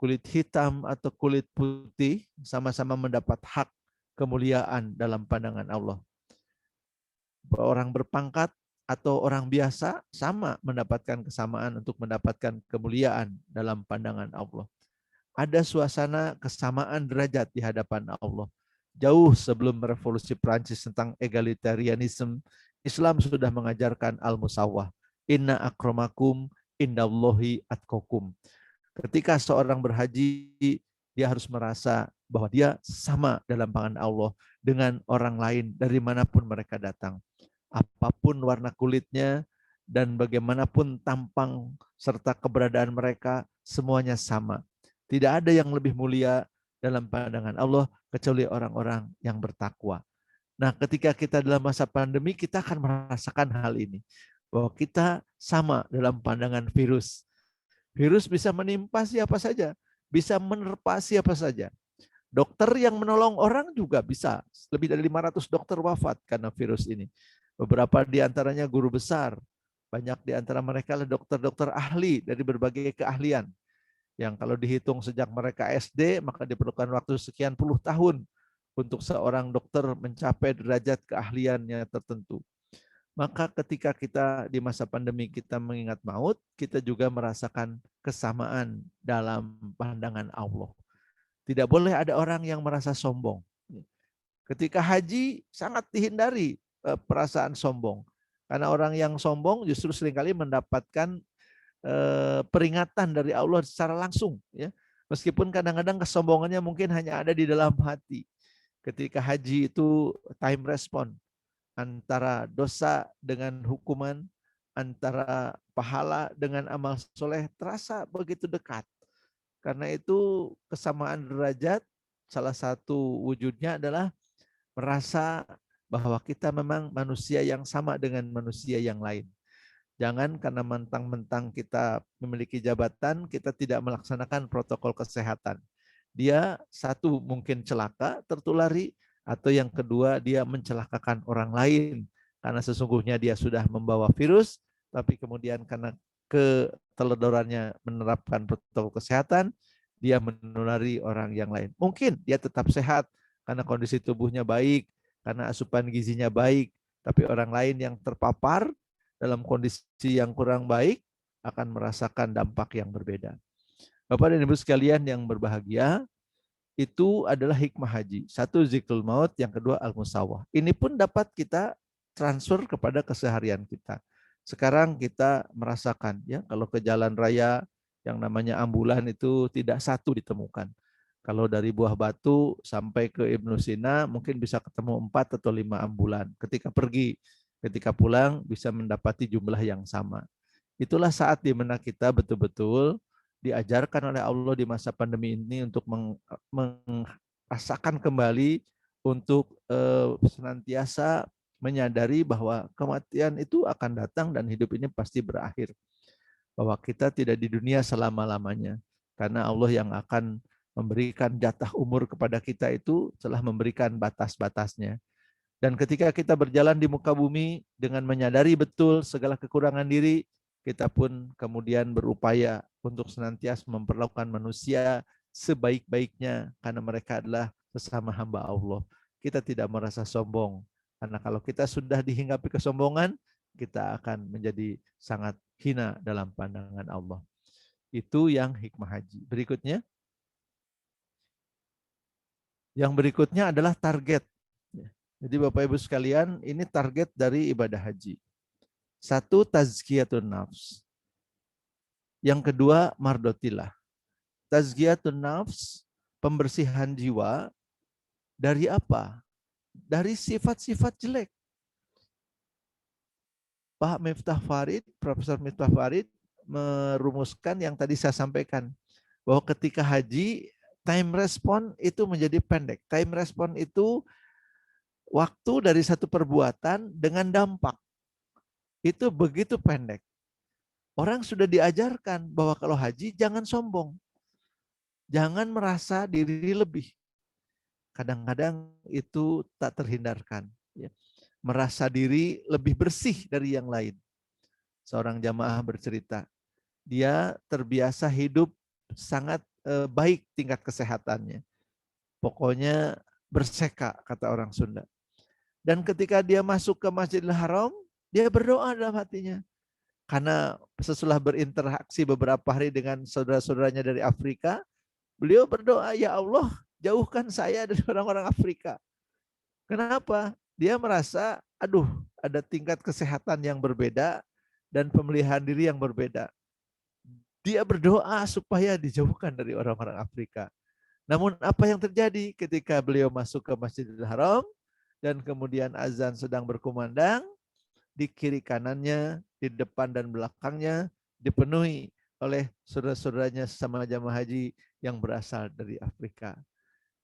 Kulit hitam atau kulit putih sama-sama mendapat hak kemuliaan dalam pandangan Allah. Orang berpangkat atau orang biasa sama mendapatkan kesamaan untuk mendapatkan kemuliaan dalam pandangan Allah. Ada suasana kesamaan derajat di hadapan Allah. Jauh sebelum revolusi Prancis tentang egalitarianisme, Islam sudah mengajarkan al-musawah. Inna akramakum indallahi atqakum. Ketika seorang berhaji, dia harus merasa bahwa dia sama dalam pandangan Allah dengan orang lain dari manapun mereka datang. Apapun warna kulitnya dan bagaimanapun tampang serta keberadaan mereka, semuanya sama. Tidak ada yang lebih mulia dalam pandangan Allah kecuali orang-orang yang bertakwa. Nah, ketika kita dalam masa pandemi, kita akan merasakan hal ini. Bahwa kita sama dalam pandangan virus. Virus bisa menimpa siapa saja, bisa menerpa siapa saja. Dokter yang menolong orang juga bisa. Lebih dari 500 dokter wafat karena virus ini. Beberapa di antaranya guru besar. Banyak di antara mereka adalah dokter-dokter ahli dari berbagai keahlian. Yang kalau dihitung sejak mereka SD, maka diperlukan waktu sekian puluh tahun untuk seorang dokter mencapai derajat keahliannya tertentu. Maka ketika kita di masa pandemi kita mengingat maut, kita juga merasakan kesamaan dalam pandangan Allah. Tidak boleh ada orang yang merasa sombong. Ketika haji sangat dihindari perasaan sombong. Karena orang yang sombong justru seringkali mendapatkan peringatan dari Allah secara langsung. Ya. Meskipun kadang-kadang kesombongannya mungkin hanya ada di dalam hati. Ketika haji itu time response. Antara dosa dengan hukuman, antara pahala dengan amal soleh terasa begitu dekat. Karena itu kesamaan derajat salah satu wujudnya adalah merasa bahwa kita memang manusia yang sama dengan manusia yang lain. Jangan karena mentang-mentang kita memiliki jabatan, kita tidak melaksanakan protokol kesehatan. Dia satu mungkin celaka, tertulari, atau yang kedua dia mencelakakan orang lain. Karena sesungguhnya dia sudah membawa virus, tapi kemudian karena keteledorannya menerapkan protokol kesehatan, dia menulari orang yang lain. Mungkin dia tetap sehat karena kondisi tubuhnya baik, karena asupan gizinya baik, tapi orang lain yang terpapar dalam kondisi yang kurang baik akan merasakan dampak yang berbeda. Bapak dan Ibu sekalian yang berbahagia, itu adalah hikmah haji. Satu, zikrul maut, yang kedua al-musawah. Ini pun dapat kita transfer kepada keseharian kita. Sekarang kita merasakan ya, kalau ke jalan raya yang namanya ambulan itu tidak satu ditemukan. Kalau dari Buah Batu sampai ke Ibnu Sina mungkin bisa ketemu 4 atau 5 ambulan. Ketika pergi, ketika pulang bisa mendapati jumlah yang sama. Itulah saat di mana kita betul-betul diajarkan oleh Allah di masa pandemi ini untuk merasakan kembali, untuk senantiasa menyadari bahwa kematian itu akan datang dan hidup ini pasti berakhir. Bahwa kita tidak di dunia selama-lamanya. Karena Allah yang akan memberikan jatah umur kepada kita itu telah memberikan batas-batasnya. Dan ketika kita berjalan di muka bumi dengan menyadari betul segala kekurangan diri, kita pun kemudian berupaya untuk senantiasa memperlakukan manusia sebaik-baiknya karena mereka adalah sesama hamba Allah. Kita tidak merasa sombong karena kalau kita sudah dihinggapi kesombongan, kita akan menjadi sangat hina dalam pandangan Allah. Itu yang hikmah haji. Berikutnya. Yang berikutnya adalah target. Jadi Bapak Ibu sekalian, ini target dari ibadah haji. Satu, tazkiyatun nafs. Yang kedua, mardotillah. Tazkiyatun nafs, pembersihan jiwa. Dari apa? Dari sifat-sifat jelek. Pak Miftah Farid, Profesor Miftah Farid merumuskan yang tadi saya sampaikan. Bahwa ketika haji, time response itu menjadi pendek. Time response itu waktu dari satu perbuatan dengan dampak. Itu begitu pendek. Orang sudah diajarkan bahwa kalau haji jangan sombong. Jangan merasa diri lebih. Kadang-kadang itu tak terhindarkan. Ya. Merasa diri lebih bersih dari yang lain. Seorang jamaah bercerita, dia terbiasa hidup sangat baik tingkat kesehatannya. Pokoknya berseka, kata orang Sunda. Dan ketika dia masuk ke Masjidil Haram, dia berdoa dalam hatinya. Karena setelah berinteraksi beberapa hari dengan saudara-saudaranya dari Afrika, beliau berdoa, ya Allah, jauhkan saya dari orang-orang Afrika. Kenapa? Dia merasa, aduh, ada tingkat kesehatan yang berbeda dan pemeliharaan diri yang berbeda. Dia berdoa supaya dijauhkan dari orang-orang Afrika. Namun apa yang terjadi ketika beliau masuk ke Masjidil Haram dan kemudian azan sedang berkumandang, di kiri kanannya, di depan dan belakangnya dipenuhi oleh saudara-saudaranya sama jamaah haji yang berasal dari Afrika.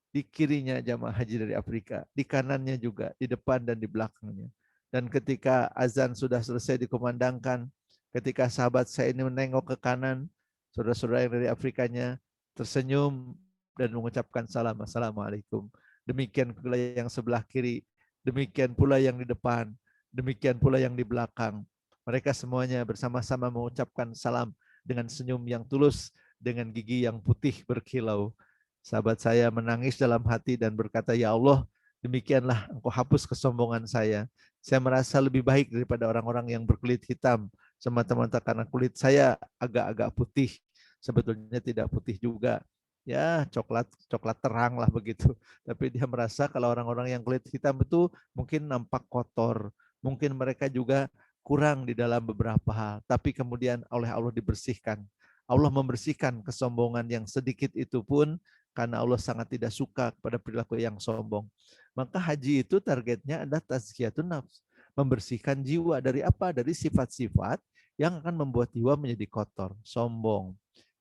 Di kirinya jamaah haji dari Afrika, di kanannya juga, di depan dan di belakangnya. Dan ketika azan sudah selesai dikumandangkan, ketika sahabat saya ini menengok ke kanan, saudara-saudara yang dari Afrikanya tersenyum dan mengucapkan salam, assalamualaikum. Demikian pula yang sebelah kiri, demikian pula yang di depan, demikian pula yang di belakang. Mereka semuanya bersama-sama mengucapkan salam dengan senyum yang tulus, dengan gigi yang putih berkilau. Sahabat saya menangis dalam hati dan berkata, ya Allah, demikianlah Engkau hapus kesombongan saya. Saya merasa lebih baik daripada orang-orang yang berkulit hitam, semata-mata karena kulit saya agak-agak putih. Sebetulnya tidak putih juga. Ya, coklat terang lah begitu. Tapi dia merasa kalau orang-orang yang kulit hitam itu mungkin nampak kotor. Mungkin mereka juga kurang di dalam beberapa hal. Tapi kemudian oleh Allah dibersihkan. Allah membersihkan kesombongan yang sedikit itu pun karena Allah sangat tidak suka kepada perilaku yang sombong. Maka haji itu targetnya adalah tazkiyatun nafs. Membersihkan jiwa dari apa? Dari sifat-sifat yang akan membuat jiwa menjadi kotor, sombong,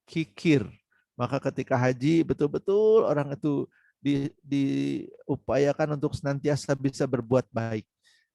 kikir. Maka ketika haji betul-betul orang itu diupayakan untuk senantiasa bisa berbuat baik.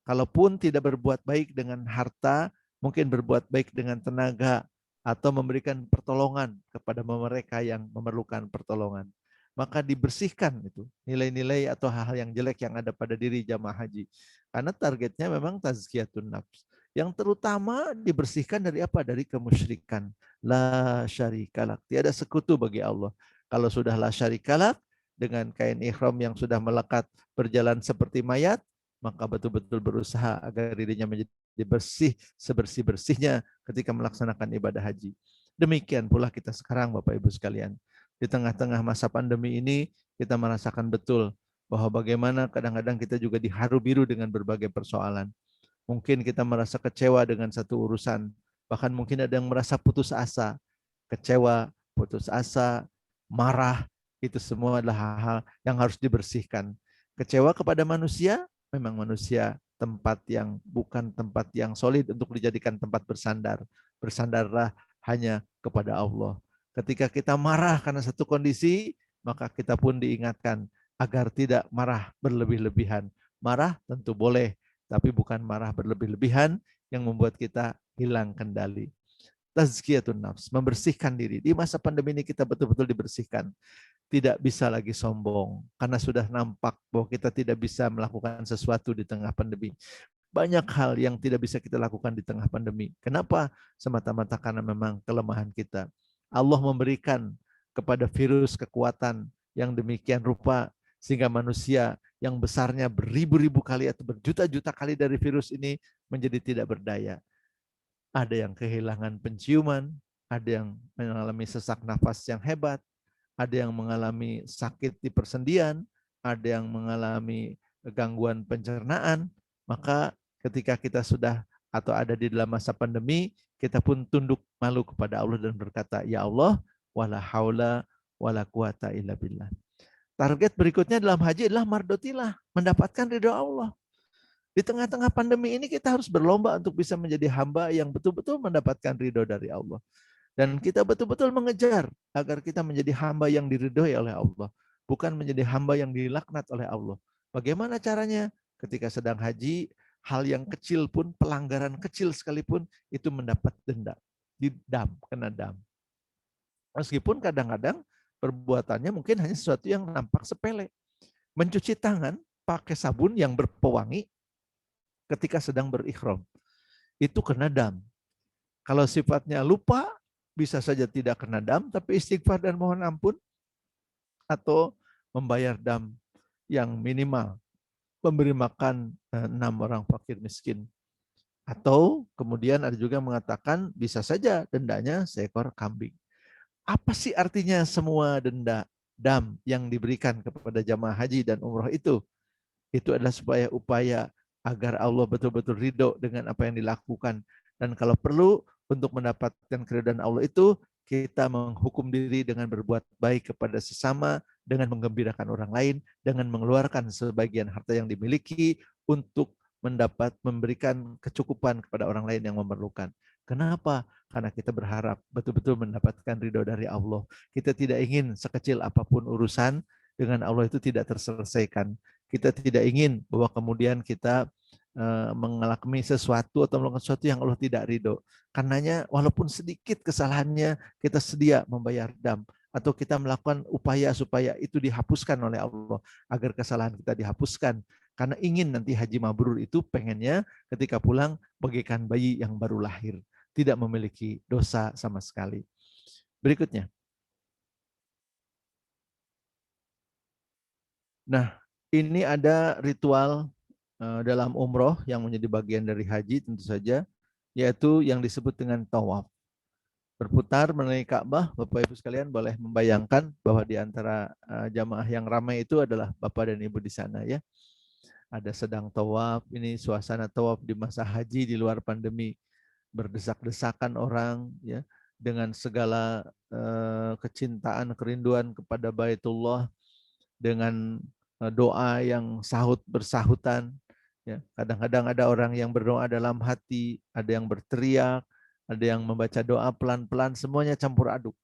Kalaupun tidak berbuat baik dengan harta, mungkin berbuat baik dengan tenaga atau memberikan pertolongan kepada mereka yang memerlukan pertolongan. Maka dibersihkan itu nilai-nilai atau hal-hal yang jelek yang ada pada diri jamaah haji. Karena targetnya memang tazkiyatun nafs. Yang terutama dibersihkan dari apa? Dari kemusyrikan. La syarikalak. Tiada sekutu bagi Allah. Kalau sudah la syarikalak, dengan kain ihram yang sudah melekat berjalan seperti mayat, maka betul-betul berusaha agar dirinya menjadi bersih sebersih-bersihnya ketika melaksanakan ibadah haji. Demikian pula kita sekarang Bapak Ibu sekalian. Di tengah-tengah masa pandemi ini kita merasakan betul bahwa bagaimana kadang-kadang kita juga diharu biru dengan berbagai persoalan. Mungkin kita merasa kecewa dengan satu urusan, bahkan mungkin ada yang merasa putus asa, kecewa, putus asa, marah, itu semua adalah hal-hal yang harus dibersihkan. Kecewa kepada manusia, memang manusia tempat yang bukan tempat yang solid untuk dijadikan tempat bersandar. Bersandarlah hanya kepada Allah. Ketika kita marah karena satu kondisi, maka kita pun diingatkan agar tidak marah berlebih-lebihan. Marah tentu boleh, tapi bukan marah berlebih-lebihan yang membuat kita hilang kendali. Tazkiyatun nafs, membersihkan diri. Di masa pandemi ini kita betul-betul dibersihkan. Tidak bisa lagi sombong, karena sudah nampak bahwa kita tidak bisa melakukan sesuatu di tengah pandemi. Banyak hal yang tidak bisa kita lakukan di tengah pandemi. Kenapa? Semata-mata karena memang kelemahan kita. Allah memberikan kepada virus kekuatan yang demikian rupa, sehingga manusia yang besarnya beribu-ribu kali atau berjuta-juta kali dari virus ini menjadi tidak berdaya. Ada yang kehilangan penciuman, ada yang mengalami sesak nafas yang hebat, ada yang mengalami sakit di persendian, ada yang mengalami gangguan pencernaan. Maka ketika kita sudah atau ada di dalam masa pandemi, kita pun tunduk malu kepada Allah dan berkata, ya Allah, wala haula wala quwata illa billah. Target berikutnya dalam haji adalah mardotilah, mendapatkan ridho Allah. Di tengah-tengah pandemi ini kita harus berlomba untuk bisa menjadi hamba yang betul-betul mendapatkan ridho dari Allah. Dan kita betul-betul mengejar agar kita menjadi hamba yang diridhoi oleh Allah. Bukan menjadi hamba yang dilaknat oleh Allah. Bagaimana caranya? Ketika sedang haji, hal yang kecil pun, pelanggaran kecil sekalipun, itu mendapat denda. Didam, kena dam. Meskipun kadang-kadang perbuatannya mungkin hanya sesuatu yang nampak sepele. Mencuci tangan pakai sabun yang berpewangi ketika sedang berikhram. Itu kena dam. Kalau sifatnya lupa, bisa saja tidak kena dam, tapi istighfar dan mohon ampun, atau membayar dam yang minimal, memberi makan 6 orang fakir miskin. Atau kemudian ada juga mengatakan bisa saja dendanya seekor kambing. Apa sih artinya semua denda? dam yang diberikan kepada jamaah haji dan umroh itu adalah supaya upaya agar Allah betul-betul ridho dengan apa yang dilakukan. Dan kalau perlu untuk mendapatkan keridhaan Allah itu, kita menghukum diri dengan berbuat baik kepada sesama, dengan menggembirakan orang lain, dengan mengeluarkan sebagian harta yang dimiliki untuk memberikan kecukupan kepada orang lain yang memerlukan. Kenapa? Karena kita berharap betul-betul mendapatkan ridho dari Allah. Kita tidak ingin sekecil apapun urusan dengan Allah itu tidak terselesaikan. Kita tidak ingin bahwa kemudian kita mengalami sesuatu atau melakukan sesuatu yang Allah tidak ridho. Karenanya walaupun sedikit kesalahannya, kita sedia membayar dam. Atau kita melakukan upaya supaya itu dihapuskan oleh Allah. Agar kesalahan kita dihapuskan. Karena ingin nanti haji mabrur itu pengennya ketika pulang bagaikan bayi yang baru lahir. Tidak memiliki dosa sama sekali. Berikutnya. Nah, ini ada ritual dalam umroh yang menjadi bagian dari haji tentu saja, yaitu yang disebut dengan tawaf. Berputar mengenai Ka'bah, Bapak Ibu sekalian boleh membayangkan bahwa di antara jamaah yang ramai itu adalah Bapak dan Ibu di sana ya. Ada sedang tawaf, ini suasana tawaf di masa haji di luar pandemi. Berdesak-desakan orang ya dengan segala kecintaan, kerinduan kepada Baitullah, dengan doa yang sahut bersahutan. Ya, kadang-kadang ada orang yang berdoa dalam hati, ada yang berteriak, ada yang membaca doa pelan-pelan, semuanya campur aduk.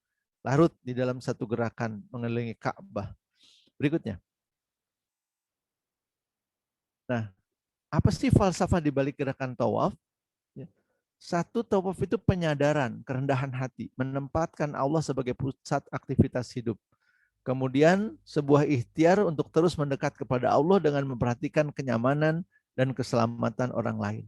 Larut di dalam satu gerakan mengelilingi Ka'bah. Berikutnya. Nah, apa sih falsafah di balik gerakan tawaf? Satu, tawaf itu penyadaran, kerendahan hati, menempatkan Allah sebagai pusat aktivitas hidup. Kemudian sebuah ikhtiar untuk terus mendekat kepada Allah dengan memperhatikan kenyamanan dan keselamatan orang lain.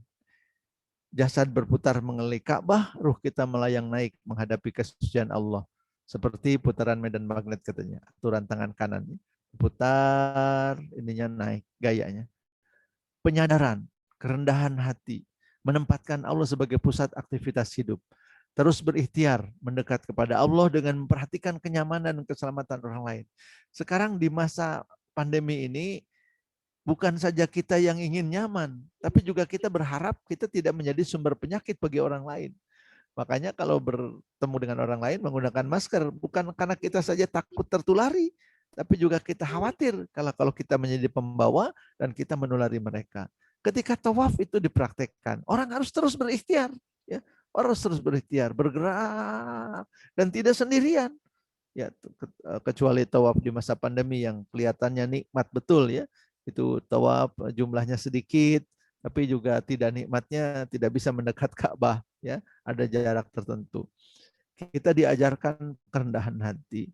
Jasad berputar mengelilingi Ka'bah, ruh kita melayang naik menghadapi kesucian Allah. Seperti putaran medan magnet katanya, aturan tangan kanan. Putar, ininya naik, gayanya. Penyadaran, kerendahan hati, menempatkan Allah sebagai pusat aktivitas hidup. Terus berikhtiar mendekat kepada Allah dengan memperhatikan kenyamanan dan keselamatan orang lain. Sekarang di masa pandemi ini, bukan saja kita yang ingin nyaman, tapi juga kita berharap kita tidak menjadi sumber penyakit bagi orang lain. Makanya kalau bertemu dengan orang lain menggunakan masker, bukan karena kita saja takut tertulari, tapi juga kita khawatir kalau kita menjadi pembawa dan kita menulari mereka. Ketika tawaf itu dipraktekkan, orang harus terus berikhtiar. Ya. Orang harus terus berikhtiar, bergerak, dan tidak sendirian. Ya, kecuali tawaf di masa pandemi yang kelihatannya nikmat betul ya. Itu tawaf jumlahnya sedikit, tapi juga tidak nikmatnya tidak bisa mendekat Ka'bah ya, ada jarak tertentu. Kita diajarkan kerendahan hati.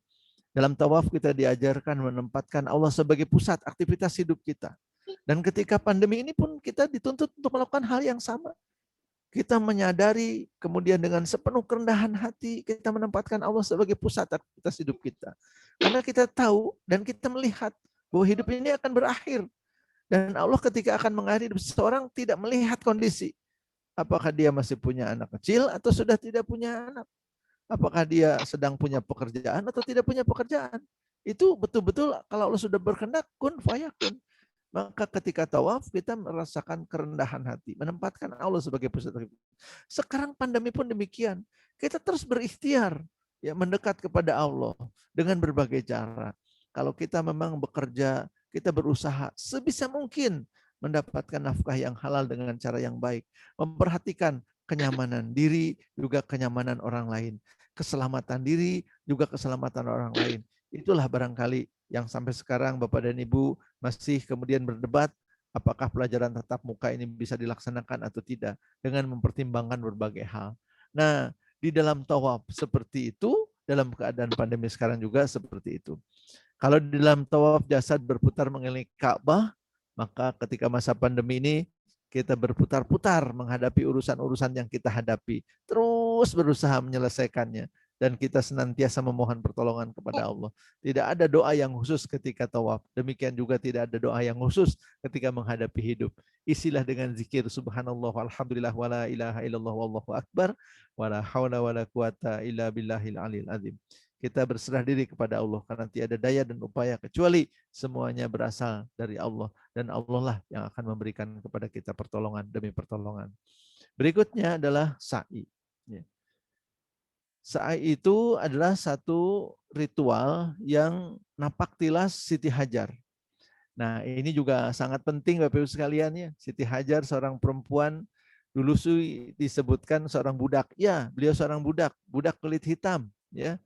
Dalam tawaf kita diajarkan menempatkan Allah sebagai pusat aktivitas hidup kita. Dan ketika pandemi ini pun kita dituntut untuk melakukan hal yang sama. Kita menyadari, kemudian dengan sepenuh kerendahan hati, kita menempatkan Allah sebagai pusat aktivitas hidup kita. Karena kita tahu dan kita melihat bahwa hidup ini akan berakhir. Dan Allah ketika akan mengakhiri hidup seseorang tidak melihat kondisi. Apakah dia masih punya anak kecil atau sudah tidak punya anak. Apakah dia sedang punya pekerjaan atau tidak punya pekerjaan. Itu betul-betul kalau Allah sudah berkehendak, kun fayakun. Maka ketika tawaf kita merasakan kerendahan hati, menempatkan Allah sebagai pusat. Sekarang pandemi pun demikian. Kita terus berikhtiar ya mendekat kepada Allah dengan berbagai cara. Kalau kita memang bekerja, kita berusaha sebisa mungkin mendapatkan nafkah yang halal dengan cara yang baik, memperhatikan kenyamanan diri juga kenyamanan orang lain, keselamatan diri juga keselamatan orang lain. Itulah barangkali yang sampai sekarang Bapak dan Ibu masih kemudian berdebat apakah pelajaran tatap muka ini bisa dilaksanakan atau tidak dengan mempertimbangkan berbagai hal. Nah, di dalam tawaf seperti itu, dalam keadaan pandemi sekarang juga seperti itu. Kalau di dalam tawaf jasad berputar mengelilingi Ka'bah, maka ketika masa pandemi ini kita berputar-putar menghadapi urusan-urusan yang kita hadapi, terus berusaha menyelesaikannya. Dan kita senantiasa memohon pertolongan kepada Allah. Tidak ada doa yang khusus ketika tawaf. Demikian juga tidak ada doa yang khusus ketika menghadapi hidup. Isilah dengan zikir subhanallah walhamdulillah wala ilaha illallah wallahu akbar wala haula wala quwata illa billahil aliyil azim. kita berserah diri kepada Allah karena tiada daya dan upaya kecuali semuanya berasal dari Allah dan Allah lah yang akan memberikan kepada kita pertolongan demi pertolongan. Berikutnya adalah sa'i. Ya. Sa'i itu adalah satu ritual yang napak tilas Siti Hajar. Nah, ini juga sangat penting Bapak Ibu sekalian ya. Siti Hajar seorang perempuan, dulu disebutkan seorang budak. Ya, beliau seorang budak kulit hitam ya.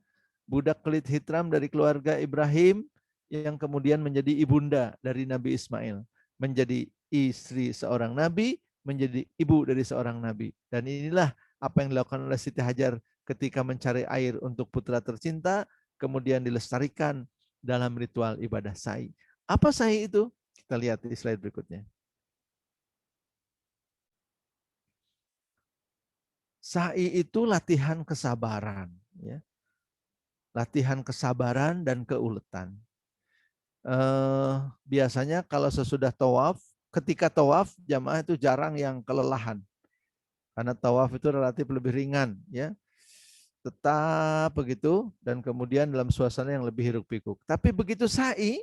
Budak kulit hitam dari keluarga Ibrahim yang kemudian menjadi ibunda dari Nabi Ismail, menjadi istri seorang nabi, menjadi ibu dari seorang nabi. Dan inilah apa yang dilakukan oleh Siti Hajar ketika mencari air untuk putra tercinta, kemudian dilestarikan dalam ritual ibadah sa'i. Apa sa'i itu? Kita lihat di slide berikutnya. Sa'i itu latihan kesabaran, ya. Latihan kesabaran dan keuletan. Biasanya kalau sesudah tawaf, ketika tawaf jamaah itu jarang yang kelelahan, karena tawaf itu relatif lebih ringan, ya. Tetap begitu dan kemudian dalam suasana yang lebih hiruk-pikuk. Tapi begitu sa'i,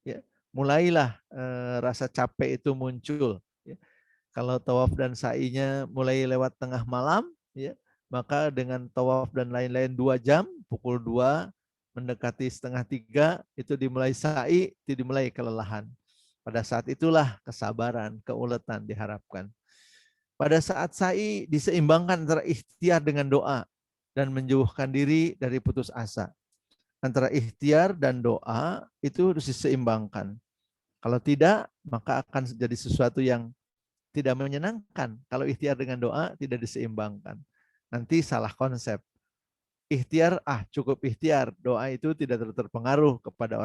ya, mulailah rasa capek itu muncul. Ya. Kalau tawaf dan sa'inya mulai lewat tengah malam, ya, maka dengan tawaf dan lain-lain 2 jam, pukul 2 mendekati setengah 3 itu dimulai sa'i, itu dimulai kelelahan. Pada saat itulah kesabaran, keuletan diharapkan. Pada saat sa'i diseimbangkan antara ikhtiar dengan doa dan menjauhkan diri dari putus asa. Antara ikhtiar dan doa itu harus diseimbangkan. Kalau tidak, maka akan jadi sesuatu yang tidak menyenangkan. Kalau ikhtiar dengan doa tidak diseimbangkan. Nanti salah konsep. Ikhtiar, cukup ikhtiar. Doa itu tidak terpengaruh kepada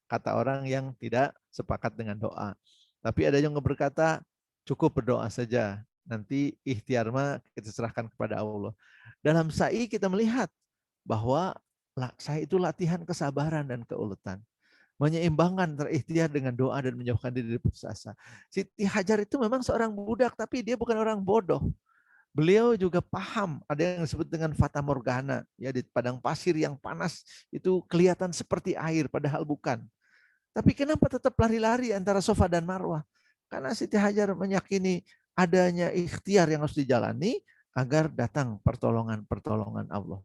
kata orang yang tidak sepakat dengan doa. Tapi ada yang berkata, cukup berdoa saja. Nanti ikhtiar mah kita serahkan kepada Allah. Dalam sa'i kita melihat bahwa sa'i itu latihan kesabaran dan keuletan. Menyeimbangkan antara ikhtiar dengan doa dan menjauhkan diri dari putus asa. Siti Hajar itu memang seorang budak, tapi dia bukan orang bodoh. Beliau juga paham, ada yang disebut dengan fata morgana, ya, di padang pasir yang panas itu kelihatan seperti air, padahal bukan. Tapi kenapa tetap lari-lari antara Safa dan Marwah? Karena Siti Hajar meyakini adanya ikhtiar yang harus dijalani agar datang pertolongan Allah.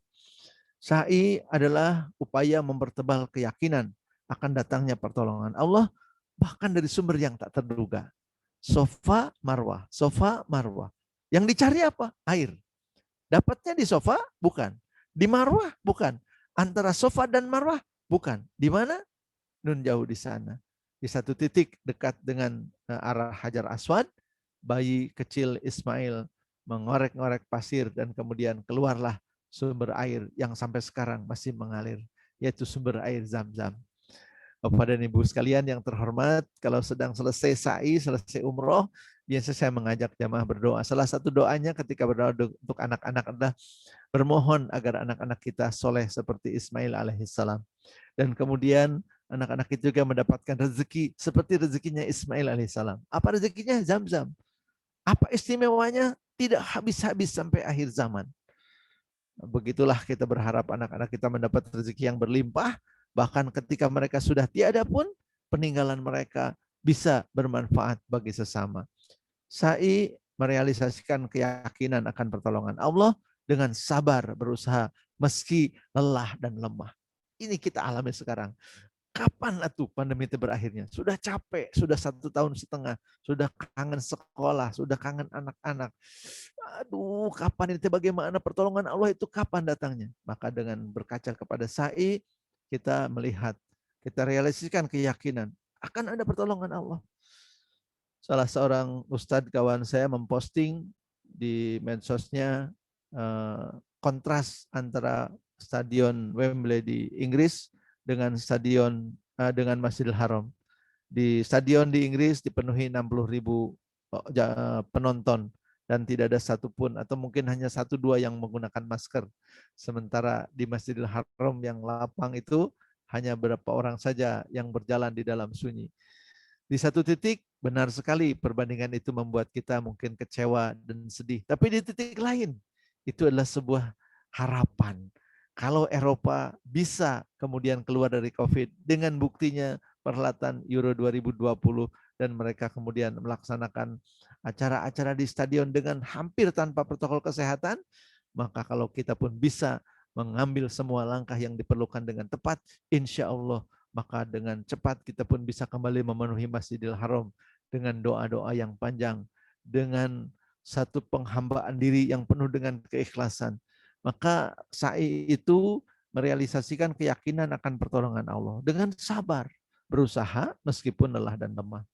Sa'i adalah upaya mempertebal keyakinan akan datangnya pertolongan Allah, bahkan dari sumber yang tak terduga. Safa, Marwah, Safa, Marwah. Yang dicari apa? Air. Dapatnya di Safa? Bukan. Di Marwah? Bukan. Antara Safa dan Marwah? Bukan. Di mana? Nun jauh di sana. Di satu titik dekat dengan arah Hajar Aswad, bayi kecil Ismail mengorek-ngorek pasir dan kemudian keluarlah sumber air yang sampai sekarang masih mengalir, yaitu sumber air Zam-Zam. Bapak dan Ibu sekalian yang terhormat, kalau sedang selesai sa'i, selesai umroh, biasa saya mengajak jamaah berdoa. Salah satu doanya ketika berdoa untuk anak-anak adalah bermohon agar anak-anak kita soleh seperti Ismail alaihissalam. Dan kemudian anak-anak itu juga mendapatkan rezeki seperti rezekinya Ismail alaihissalam. Apa rezekinya? Zam-Zam. Apa istimewanya? Tidak habis-habis sampai akhir zaman. Begitulah kita berharap anak-anak kita mendapat rezeki yang berlimpah, bahkan ketika mereka sudah tiada pun, peninggalan mereka bisa bermanfaat bagi sesama. Sa'i merealisasikan keyakinan akan pertolongan Allah dengan sabar berusaha meski lelah dan lemah. Ini kita alami sekarang. Kapan atuh pandemi itu berakhirnya? Sudah capek, sudah 1,5 tahun, sudah kangen sekolah, sudah kangen anak-anak. Aduh, kapan itu, bagaimana pertolongan Allah itu kapan datangnya? Maka dengan berkaca kepada sa'i, kita melihat, kita realisasikan keyakinan akan ada pertolongan Allah. Salah seorang ustadz kawan saya memposting di medsosnya kontras antara stadion Wembley di Inggris dengan dengan Masjidil Haram. Di stadion di Inggris dipenuhi 60.000 penonton dan tidak ada satupun atau mungkin hanya 1-2 yang menggunakan masker. Sementara di Masjidil Haram yang lapang itu hanya beberapa orang saja yang berjalan di dalam sunyi. Di satu titik benar sekali perbandingan itu membuat kita mungkin kecewa dan sedih. Tapi di titik lain itu adalah sebuah harapan Kalau Eropa bisa kemudian keluar dari COVID dengan buktinya perhelatan Euro 2020 dan mereka kemudian melaksanakan acara-acara di stadion dengan hampir tanpa protokol kesehatan, maka kalau kita pun bisa mengambil semua langkah yang diperlukan dengan tepat, insya Allah maka dengan cepat kita pun bisa kembali memenuhi Masjidil Haram dengan doa-doa yang panjang, dengan satu penghambaan diri yang penuh dengan keikhlasan. Maka sa'i itu merealisasikan keyakinan akan pertolongan Allah dengan sabar, berusaha meskipun lelah dan lemah.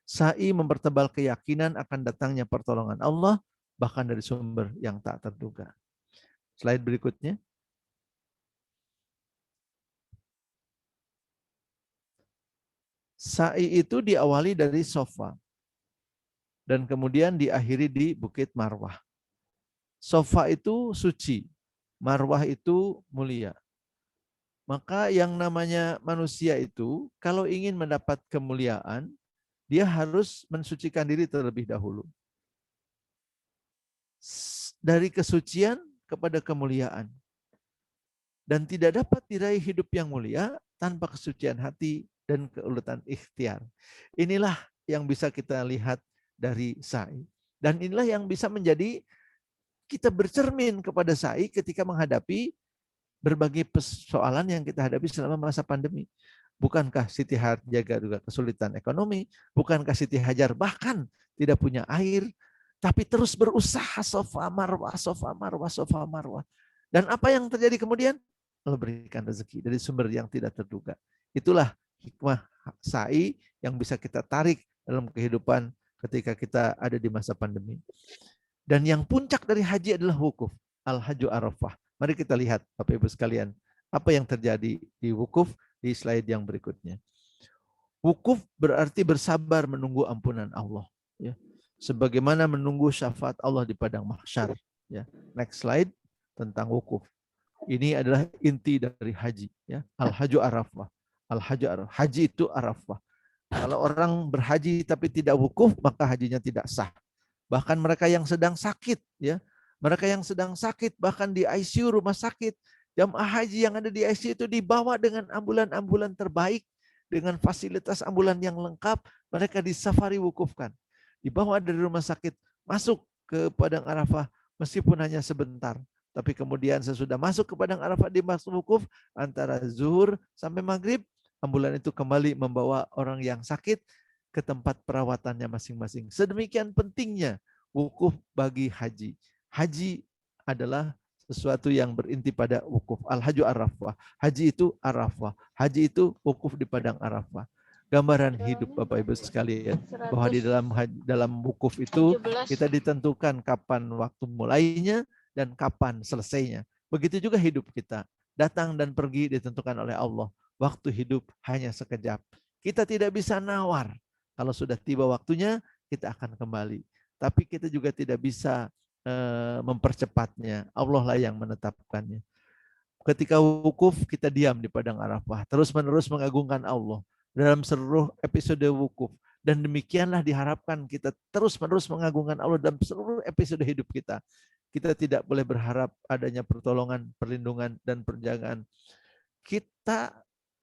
Sa'i mempertebal keyakinan akan datangnya pertolongan Allah bahkan dari sumber yang tak terduga. Slide berikutnya. Sa'i itu diawali dari Sofa dan kemudian diakhiri di Bukit Marwah. Sofa itu suci, Marwah itu mulia. Maka yang namanya manusia itu kalau ingin mendapat kemuliaan, dia harus mensucikan diri terlebih dahulu. Dari kesucian kepada kemuliaan. Dan tidak dapat diraih hidup yang mulia tanpa kesucian hati dan keuletan ikhtiar. Inilah yang bisa kita lihat dari sa'i. Dan inilah yang bisa menjadi kita bercermin kepada sa'i ketika menghadapi berbagai persoalan yang kita hadapi selama masa pandemi. Bukankah Siti Hajar juga kesulitan ekonomi? Bukankah Siti Hajar bahkan tidak punya air? Tapi terus berusaha Sofa Marwah, Sofa Marwah, Sofa Marwah. Dan apa yang terjadi kemudian? Allah berikan rezeki dari sumber yang tidak terduga. Itulah hikmah sa'i yang bisa kita tarik dalam kehidupan ketika kita ada di masa pandemi. Dan yang puncak dari haji adalah wukuf. Al-Hajju Arafah. Mari kita lihat Bapak Ibu sekalian, apa yang terjadi di wukuf di slide yang berikutnya. Wukuf berarti bersabar menunggu ampunan Allah. Ya. Sebagaimana menunggu syafaat Allah di padang mahsyar. Ya. Next slide tentang wukuf. Ini adalah inti dari haji. Ya. Al-Hajju Arafah. Al-Hajju Arafah. Haji itu Arafah. Kalau orang berhaji tapi tidak wukuf, maka hajinya tidak sah. Bahkan mereka yang sedang sakit, ya, mereka yang sedang sakit bahkan di ICU rumah sakit, jamaah haji yang ada di ICU itu dibawa dengan ambulan-ambulan terbaik, dengan fasilitas ambulan yang lengkap, mereka disafari wukufkan, dibawa dari rumah sakit masuk ke padang Arafah meskipun hanya sebentar, tapi kemudian sesudah masuk ke padang Arafah di masa wukuf antara zuhur sampai maghrib, ambulan itu kembali membawa orang yang sakit ke tempat perawatannya masing-masing. Sedemikian pentingnya wukuf bagi haji. Haji adalah sesuatu yang berinti pada wukuf. Al-Hajju Arafah. Haji itu Arafah. Haji itu wukuf di padang Arafah. Gambaran hidup Bapak Ibu sekalian. Bahwa di dalam wukuf itu kita ditentukan kapan waktu mulainya dan kapan selesainya. Begitu juga hidup kita. Datang dan pergi ditentukan oleh Allah. Waktu hidup hanya sekejap. Kita tidak bisa nawar. Kalau sudah tiba waktunya, kita akan kembali. Tapi kita juga tidak bisa mempercepatnya. Allah lah yang menetapkannya. Ketika wukuf, kita diam di padang Arafah. Terus-menerus mengagungkan Allah dalam seluruh episode wukuf. Dan demikianlah diharapkan kita terus-menerus mengagungkan Allah dalam seluruh episode hidup kita. Kita tidak boleh berharap adanya pertolongan, perlindungan, dan penjagaan.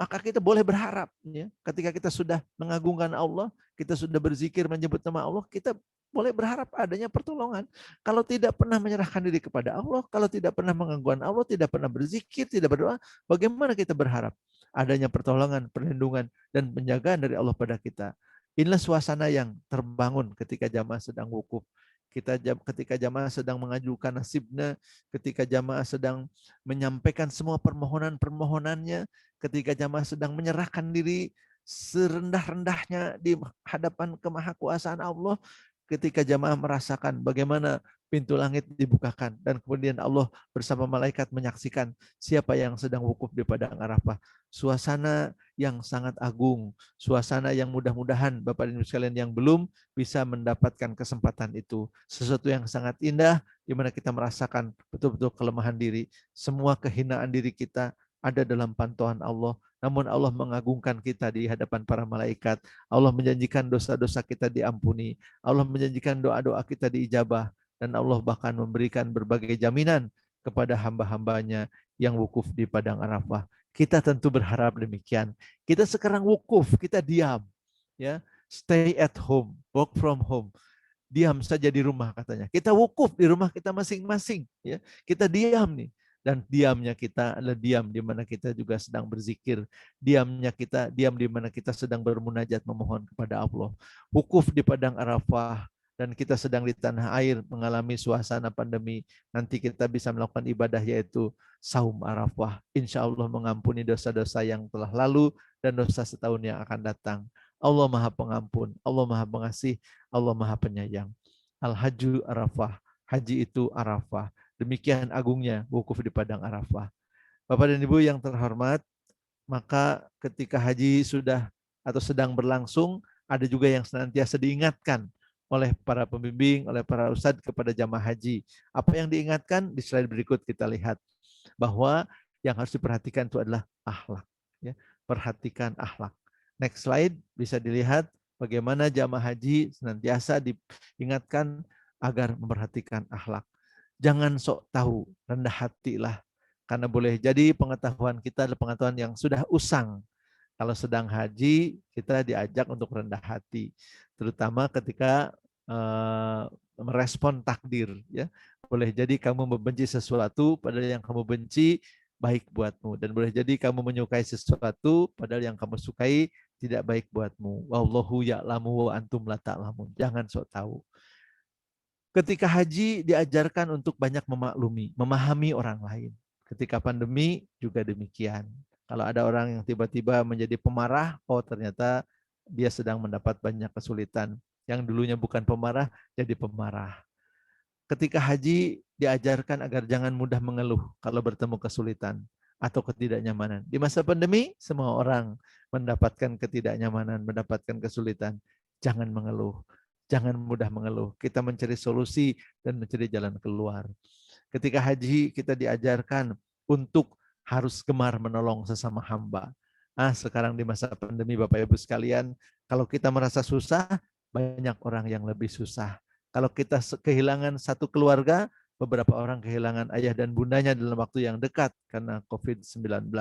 Maka kita boleh berharap, ya, ketika kita sudah mengagungkan Allah, kita sudah berzikir menyebut nama Allah, kita boleh berharap adanya pertolongan. Kalau tidak pernah menyerahkan diri kepada Allah, kalau tidak pernah mengagungkan Allah, tidak pernah berzikir, tidak berdoa, bagaimana kita berharap adanya pertolongan, perlindungan, dan penjagaan dari Allah pada kita? Inilah suasana yang terbangun ketika jamaah sedang wukuf. Ketika jamaah sedang mengajukan nasibnya, ketika jamaah sedang menyampaikan semua permohonan-permohonannya, ketika jamaah sedang menyerahkan diri serendah-rendahnya di hadapan kemahakuasaan Allah, ketika jamaah merasakan bagaimana pintu langit dibukakan dan kemudian Allah bersama malaikat menyaksikan siapa yang sedang wukuf di padang Arafah. Suasana yang sangat agung, suasana yang mudah-mudahan Bapak dan Ibu sekalian yang belum bisa mendapatkan kesempatan itu. Sesuatu yang sangat indah di mana kita merasakan betul-betul kelemahan diri. Semua kehinaan diri kita ada dalam pantauan Allah. Namun Allah mengagungkan kita di hadapan para malaikat. Allah menjanjikan dosa-dosa kita diampuni. Allah menjanjikan doa-doa kita diijabah. Dan Allah bahkan memberikan berbagai jaminan kepada hamba-hambanya yang wukuf di Padang Arafah. Kita tentu berharap demikian. Kita sekarang wukuf, kita diam, ya, stay at home, work from home, diam saja di rumah katanya. Kita wukuf di rumah kita masing-masing, ya, kita diam nih. Dan diamnya kita adalah diam di mana kita juga sedang berzikir. Diamnya kita, diam di mana kita sedang bermunajat memohon kepada Allah. Wukuf di Padang Arafah, dan kita sedang di tanah air mengalami suasana pandemi. Nanti kita bisa melakukan ibadah yaitu saum Arafah. Insya Allah mengampuni dosa-dosa yang telah lalu dan dosa setahun yang akan datang. Allah Maha Pengampun, Allah Maha Pengasih, Allah Maha Penyayang. Al-Hajju Arafah, haji itu Arafah. Demikian agungnya wukuf di Padang Arafah. Bapak dan Ibu yang terhormat, maka ketika haji sudah atau sedang berlangsung, ada juga yang senantiasa diingatkan oleh para pembimbing, oleh para ustadz kepada jamaah haji. Apa yang diingatkan? Di slide berikut kita lihat bahwa yang harus diperhatikan itu adalah akhlak. Ya, perhatikan akhlak. Next slide bisa dilihat bagaimana jamaah haji senantiasa diingatkan agar memperhatikan akhlak. Jangan sok tahu, rendah hatilah. Karena boleh jadi pengetahuan kita adalah pengetahuan yang sudah usang. Kalau sedang haji, kita diajak untuk rendah hati. Terutama ketika merespon takdir. Ya. Boleh jadi kamu membenci sesuatu, padahal yang kamu benci baik buatmu. Dan boleh jadi kamu menyukai sesuatu, padahal yang kamu sukai tidak baik buatmu. Wallahu ya'lamu wa antum la ta'lamun. Jangan sok tahu. Ketika haji diajarkan untuk banyak memaklumi, memahami orang lain. Ketika pandemi juga demikian. Kalau ada orang yang tiba-tiba menjadi pemarah, oh ternyata dia sedang mendapat banyak kesulitan. Yang dulunya bukan pemarah, jadi pemarah. Ketika haji diajarkan agar jangan mudah mengeluh kalau bertemu kesulitan atau ketidaknyamanan. Di masa pandemi, semua orang mendapatkan ketidaknyamanan, mendapatkan kesulitan. Jangan mengeluh. Jangan mudah mengeluh. Kita mencari solusi dan mencari jalan keluar. Ketika haji kita diajarkan untuk harus gemar menolong sesama hamba. Sekarang di masa pandemi Bapak Ibu sekalian, kalau kita merasa susah, banyak orang yang lebih susah. Kalau kita kehilangan satu keluarga, beberapa orang kehilangan ayah dan bundanya dalam waktu yang dekat karena COVID-19.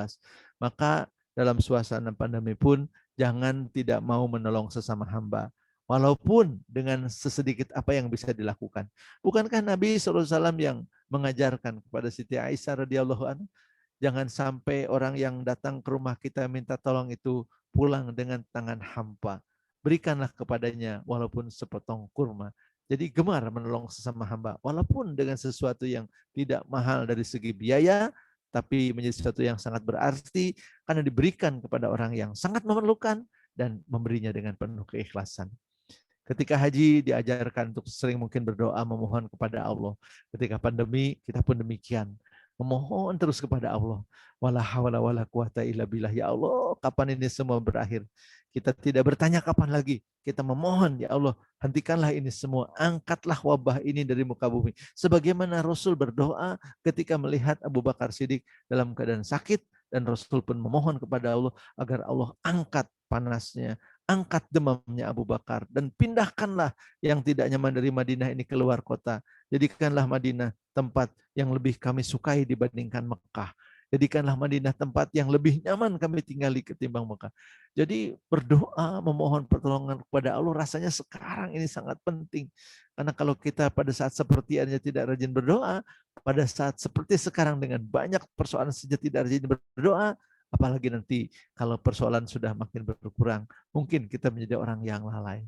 Maka dalam suasana pandemi pun jangan tidak mau menolong sesama hamba. Walaupun dengan sesedikit apa yang bisa dilakukan. Bukankah Nabi SAW yang mengajarkan kepada Siti Aisyah radhiyallahu anha, jangan sampai orang yang datang ke rumah kita minta tolong itu pulang dengan tangan hampa. Berikanlah kepadanya walaupun sepotong kurma. Jadi gemar menolong sesama hamba. Walaupun dengan sesuatu yang tidak mahal dari segi biaya, tapi menjadi sesuatu yang sangat berarti karena diberikan kepada orang yang sangat memerlukan dan memberinya dengan penuh keikhlasan. Ketika haji diajarkan untuk sering mungkin berdoa memohon kepada Allah. Ketika pandemi kita pun demikian. Memohon terus kepada Allah. Wala hawla wala quwata illa billah. Ya Allah, kapan ini semua berakhir? Kita tidak bertanya kapan lagi. Kita memohon, ya Allah, hentikanlah ini semua. Angkatlah wabah ini dari muka bumi. Sebagaimana Rasul berdoa ketika melihat Abu Bakar Siddiq dalam keadaan sakit. Dan Rasul pun memohon kepada Allah agar Allah angkat panasnya, angkat demamnya Abu Bakar, dan pindahkanlah yang tidak nyaman dari Madinah ini keluar kota. Jadikanlah Madinah tempat yang lebih kami sukai dibandingkan Mekah. Jadikanlah Madinah tempat yang lebih nyaman kami tinggali ketimbang Mekah. Jadi berdoa, memohon pertolongan kepada Allah rasanya sekarang ini sangat penting. Karena kalau kita pada saat seperti ini tidak rajin berdoa, pada saat seperti sekarang dengan banyak persoalan saja tidak rajin berdoa, apalagi nanti kalau persoalan sudah makin berkurang, mungkin kita menjadi orang yang lalai.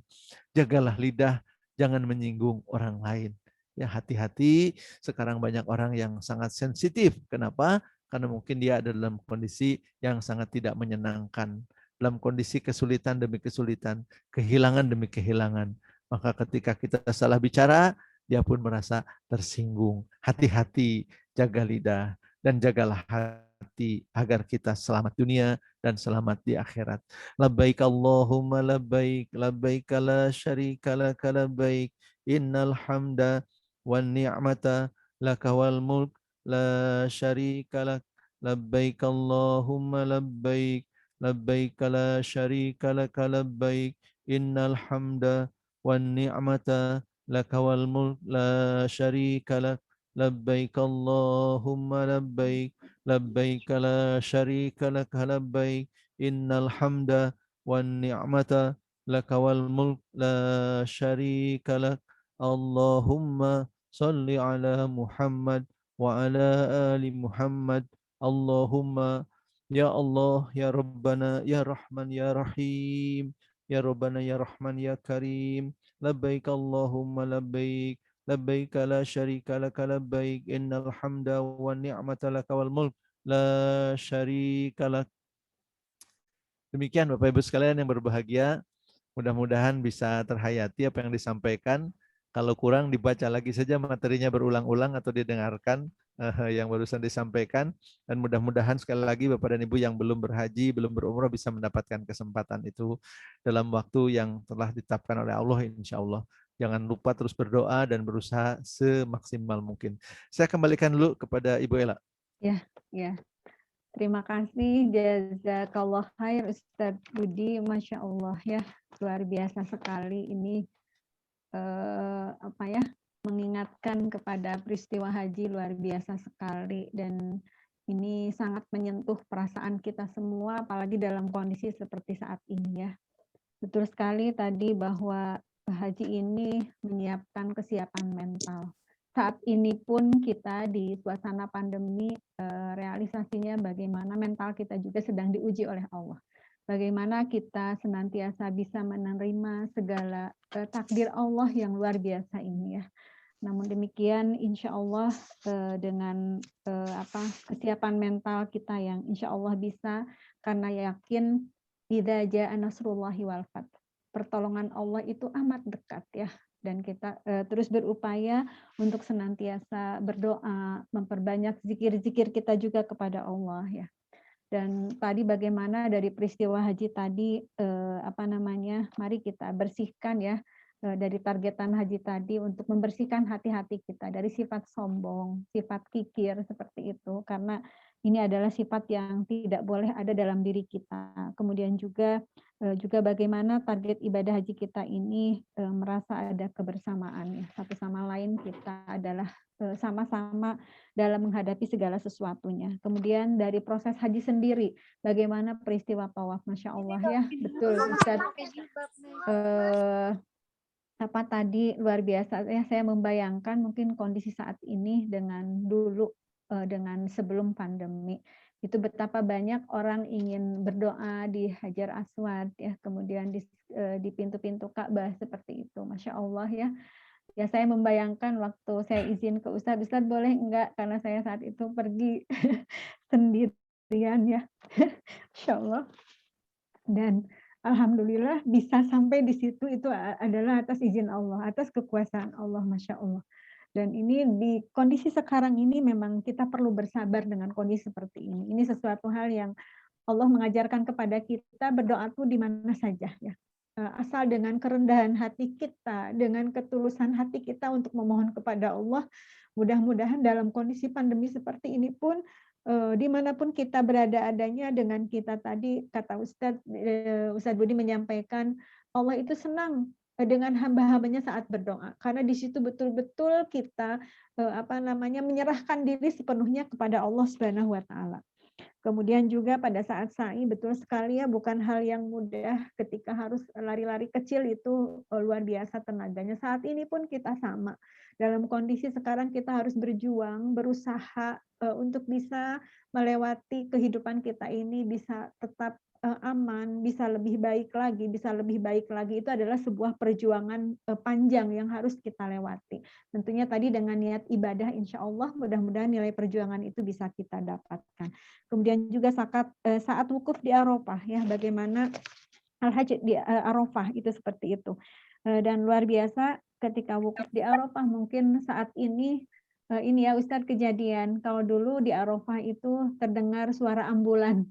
Jagalah lidah, jangan menyinggung orang lain. Ya, hati-hati, sekarang banyak orang yang sangat sensitif. Kenapa? Karena mungkin dia ada dalam kondisi yang sangat tidak menyenangkan. Dalam kondisi kesulitan demi kesulitan, kehilangan demi kehilangan. Maka ketika kita salah bicara, dia pun merasa tersinggung. Hati-hati, jaga lidah, dan jagalah hati agar kita selamat dunia dan selamat di akhirat. Labbaik Allahumma labbaik, labbaik la syarika laka labbaik, innal hamda wan ni'mata laka wal mulk la syarika lak, labbaik Allahumma labbaik, labbaik la syarika laka labbaik, innal hamda wan ni'mata laka wal mulk la syarika lak, labbaik Allahumma labbaik, labbaik la syarika lak labbaik, innal hamda wan ni'mata laka wal mulk la syarika lak. Allahumma salli ala Muhammad wa ala ali Muhammad. Allahumma, ya Allah, ya Rabbana, ya Rahman, ya Rahim, ya Rabbana, ya Rahman, ya Karim. Labbaik Allahumma labbaik, labbaik la syarika laka labbaik, innal hamda wan ni'mata laka wal mulk la syarika lak. Demikian Bapak Ibu sekalian yang berbahagia, mudah-mudahan bisa terhayati apa yang disampaikan. Kalau kurang dibaca lagi saja materinya berulang-ulang atau didengarkan yang barusan disampaikan. Dan mudah-mudahan sekali lagi Bapak dan Ibu yang belum berhaji, belum berumrah bisa mendapatkan kesempatan itu dalam waktu yang telah ditetapkan oleh Allah, insya Allah. Jangan lupa terus berdoa dan berusaha semaksimal mungkin. Saya kembalikan dulu kepada Ibu Ella. Ya, ya. Terima kasih, jazakallah khair Ustadz Budi, Masya Allah ya, luar biasa sekali ini mengingatkan kepada peristiwa haji luar biasa sekali, dan ini sangat menyentuh perasaan kita semua, apalagi dalam kondisi seperti saat ini ya. Betul sekali tadi bahwa haji ini menyiapkan kesiapan mental. Saat ini pun kita di suasana pandemi, realisasinya bagaimana mental kita juga sedang diuji oleh Allah. Bagaimana kita senantiasa bisa menerima segala takdir Allah yang luar biasa ini ya. Namun demikian, insya Allah dengan kesiapan mental kita yang insya Allah bisa, karena yakin idza jaa nasrullahi wal fath. Pertolongan Allah itu amat dekat ya. Dan kita terus berupaya untuk senantiasa berdoa, memperbanyak zikir-zikir kita juga kepada Allah ya. Dan tadi bagaimana dari peristiwa haji tadi mari kita bersihkan ya dari targetan haji tadi untuk membersihkan hati-hati kita dari sifat sombong, sifat kikir seperti itu, karena ini adalah sifat yang tidak boleh ada dalam diri kita. Kemudian juga bagaimana target ibadah haji kita ini merasa ada kebersamaan ya, satu sama lain, kita adalah sama-sama dalam menghadapi segala sesuatunya. Kemudian dari proses haji sendiri, bagaimana peristiwa tawaf, Masya Allah ya, betul Ustaz. Tadi luar biasa ya, saya membayangkan mungkin kondisi saat ini dengan dulu, dengan sebelum pandemi. Itu betapa banyak orang ingin berdoa di Hajar Aswad ya, kemudian di pintu-pintu Ka'bah seperti itu, Masya Allah ya. Ya, saya membayangkan waktu saya izin ke Ustadz boleh enggak, karena saya saat itu pergi sendirian ya, Insya Allah. Dan alhamdulillah bisa sampai di situ, itu adalah atas izin Allah, atas kekuasaan Allah, Masya Allah. Dan ini di kondisi sekarang ini memang kita perlu bersabar dengan kondisi seperti ini. Ini sesuatu hal yang Allah mengajarkan kepada kita, berdoa tuh di mana saja ya. Asal dengan kerendahan hati kita, dengan ketulusan hati kita untuk memohon kepada Allah, mudah-mudahan dalam kondisi pandemi seperti ini pun, dimanapun kita berada adanya, dengan kita tadi, kata Ustadz Budi menyampaikan, Allah itu senang dengan hamba-hambanya saat berdoa, karena di situ betul-betul kita menyerahkan diri sepenuhnya kepada Allah Subhanahu wa Ta'ala. Kemudian juga pada saat sa'i, betul sekali ya, bukan hal yang mudah ketika harus lari-lari kecil, itu luar biasa tenaganya. Saat ini pun kita sama. Dalam kondisi sekarang kita harus berjuang, berusaha untuk bisa melewati kehidupan kita ini, bisa tetap aman, bisa lebih baik lagi, itu adalah sebuah perjuangan panjang yang harus kita lewati. Tentunya tadi dengan niat ibadah, insya Allah mudah-mudahan nilai perjuangan itu bisa kita dapatkan. Kemudian juga saat wukuf di Arafah ya, bagaimana al-hajj di Arafah itu seperti itu. Dan luar biasa ketika wukuf di Arafah, mungkin saat ini ya Ustadz, kejadian kalau dulu di Arafah itu terdengar suara ambulan.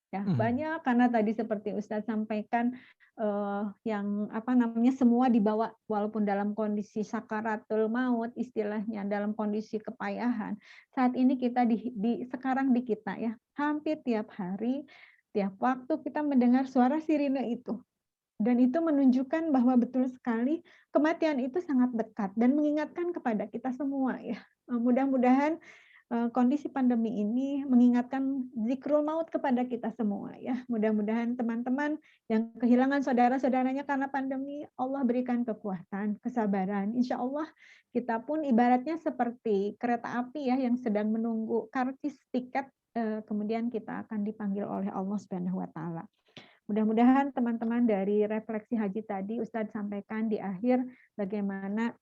Ya, banyak, karena tadi seperti Ustadz sampaikan yang semua dibawa walaupun dalam kondisi sakaratul maut istilahnya, dalam kondisi kepayahan. Saat ini kita sekarang di kita ya, hampir tiap hari, tiap waktu kita mendengar suara sirine itu. Dan itu menunjukkan bahwa betul sekali kematian itu sangat dekat dan mengingatkan kepada kita semua ya. Mudah-mudahan kondisi pandemi ini mengingatkan zikrul maut kepada kita semua ya. Mudah-mudahan teman-teman yang kehilangan saudara-saudaranya karena pandemi, Allah berikan kekuatan, kesabaran. Insya Allah kita pun ibaratnya seperti kereta api ya yang sedang menunggu karcis tiket, kemudian kita akan dipanggil oleh Allah Subhanahu wa taala. Mudah-mudahan teman-teman dari refleksi haji tadi Ustadz sampaikan di akhir bagaimana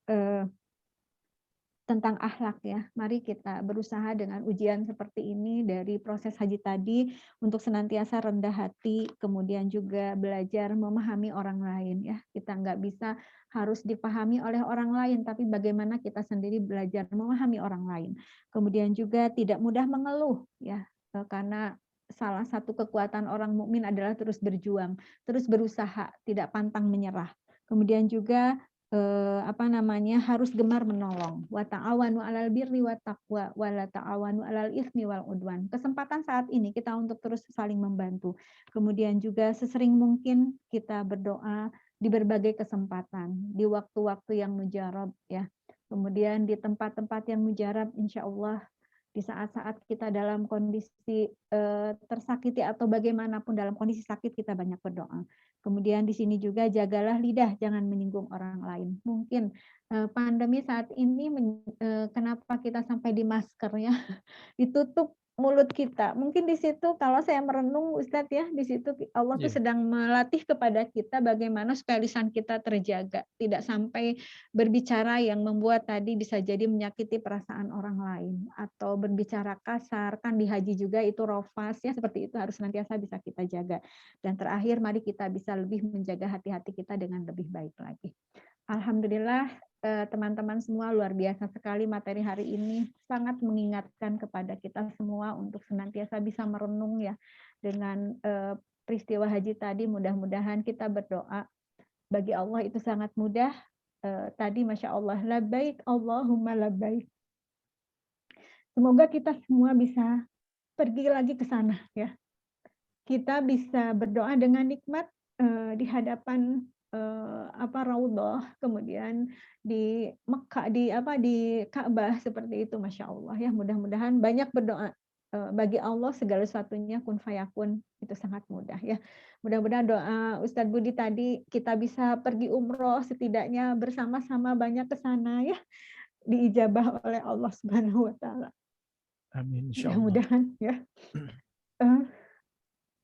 tentang akhlak ya. Mari kita berusaha dengan ujian seperti ini dari proses haji tadi untuk senantiasa rendah hati, kemudian juga belajar memahami orang lain ya. Kita nggak bisa harus dipahami oleh orang lain, tapi bagaimana kita sendiri belajar memahami orang lain. Kemudian juga tidak mudah mengeluh ya, karena salah satu kekuatan orang mukmin adalah terus berjuang, terus berusaha, tidak pantang menyerah. Kemudian juga harus gemar menolong. Wa ta'awanu 'alal birri wat taqwa wa la ta'awanu 'alal itsmi wal udwan. Kesempatan saat ini kita untuk terus saling membantu. Kemudian juga sesering mungkin kita berdoa di berbagai kesempatan, di waktu-waktu yang mujarab ya. Kemudian di tempat-tempat yang mujarab insyaallah di saat-saat kita dalam kondisi tersakiti atau bagaimanapun dalam kondisi sakit kita banyak berdoa. Kemudian di sini juga jagalah lidah, jangan menyinggung orang lain. Mungkin pandemi saat ini kenapa kita sampai di masker ya, ditutup mulut kita. Mungkin di situ kalau saya merenung Ustadz ya, di situ Allah tuh sedang melatih kepada kita bagaimana supaya lisan kita terjaga, tidak sampai berbicara yang membuat tadi bisa jadi menyakiti perasaan orang lain atau berbicara kasar. Kan di haji juga itu rofas ya, seperti itu harus senantiasa bisa kita jaga. Dan terakhir mari kita bisa lebih menjaga hati-hati kita dengan lebih baik lagi. Alhamdulillah teman-teman semua luar biasa sekali materi hari ini, sangat mengingatkan kepada kita semua untuk senantiasa bisa merenung ya dengan peristiwa haji tadi. Mudah-mudahan kita berdoa, bagi Allah itu sangat mudah. Tadi Masya Allah, labbaik Allahumma labbaik. Semoga kita semua bisa pergi lagi ke sana ya. Kita bisa berdoa dengan nikmat di hadapan raudhah, kemudian di Mekah, di Ka'bah seperti itu, Masya Allah ya. Mudah-mudahan banyak berdoa bagi Allah segala sesuatunya kun fayakun, itu sangat mudah ya. Mudah-mudahan doa Ustadz Budi tadi kita bisa pergi umroh setidaknya bersama-sama banyak ke sana ya, diijabah oleh Allah Subhanahu wa taala. Amin insyaallah. Mudah-mudahan ya.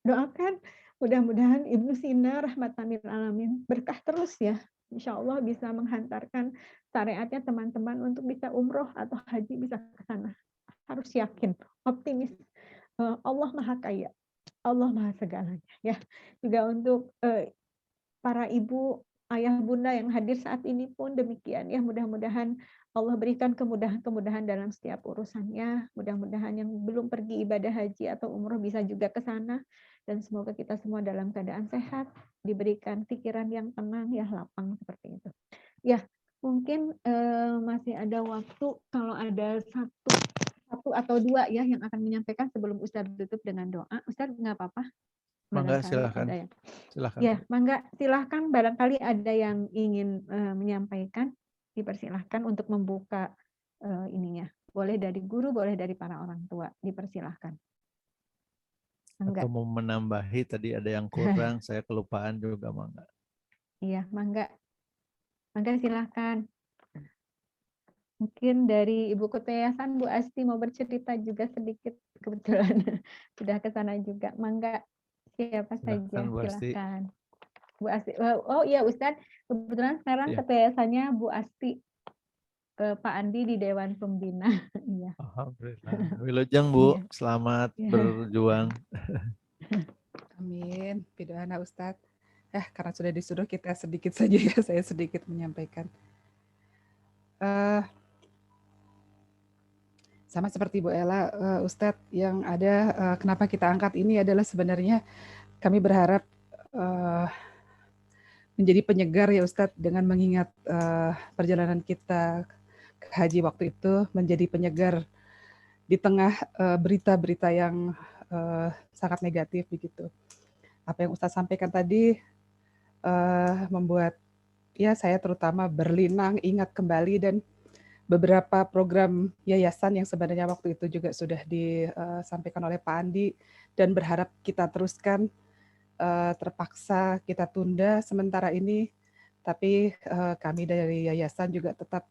Doakan mudah-mudahan Ibnu Sina rahmatan lil alamin berkah terus ya. Insya Allah bisa menghantarkan syariatnya teman-teman untuk bisa umroh atau haji bisa ke sana. Harus yakin, optimis. Allah Maha Kaya, Allah Maha segalanya ya. Juga untuk para ibu, ayah, bunda yang hadir saat ini pun demikian ya. Mudah-mudahan Allah berikan kemudahan-kemudahan dalam setiap urusannya. Mudah-mudahan yang belum pergi ibadah haji atau umroh bisa juga ke sana. Dan semoga kita semua dalam keadaan sehat, diberikan pikiran yang tenang, ya lapang seperti itu. Ya, mungkin masih ada waktu kalau ada satu atau dua ya yang akan menyampaikan sebelum Ustadz tutup dengan doa. Ustadz nggak apa-apa? Mangga silahkan. Silahkan. Ya, mangga silahkan. Barangkali ada yang ingin menyampaikan, dipersilahkan untuk membuka ininya. Boleh dari guru, boleh dari para orang tua, dipersilahkan. Atau mau menambahi tadi ada yang kurang, saya kelupaan juga, mangga. Iya, mangga. Mangga silahkan. Mungkin dari Ibu Ketua Yayasan, Bu Asti mau bercerita juga sedikit, kebetulan sudah ke sana juga. Mangga, siapa saja, silahkan. Bu Asti. Oh iya Ustadz, kebetulan sekarang Ketua Yayasannya Bu Asti, Pak Andi di Dewan Pembina. Iya. Alhamdulillah. Wilujeng Bu, selamat berjuang. Amin. Pidoana Ustadz. Karena sudah disuruh kita sedikit saja ya, saya sedikit menyampaikan. Sama seperti Bu Ella, Ustadz, yang ada kenapa kita angkat ini adalah sebenarnya kami berharap menjadi penyegar ya Ustadz, dengan mengingat perjalanan kita ke haji waktu itu, menjadi penyegar di tengah berita-berita yang sangat negatif begitu. Apa yang Ustadz sampaikan tadi membuat ya saya terutama berlinang, ingat kembali dan beberapa program yayasan yang sebenarnya waktu itu juga sudah disampaikan oleh Pak Andi dan berharap kita teruskan, terpaksa kita tunda sementara ini, tapi kami dari yayasan juga tetap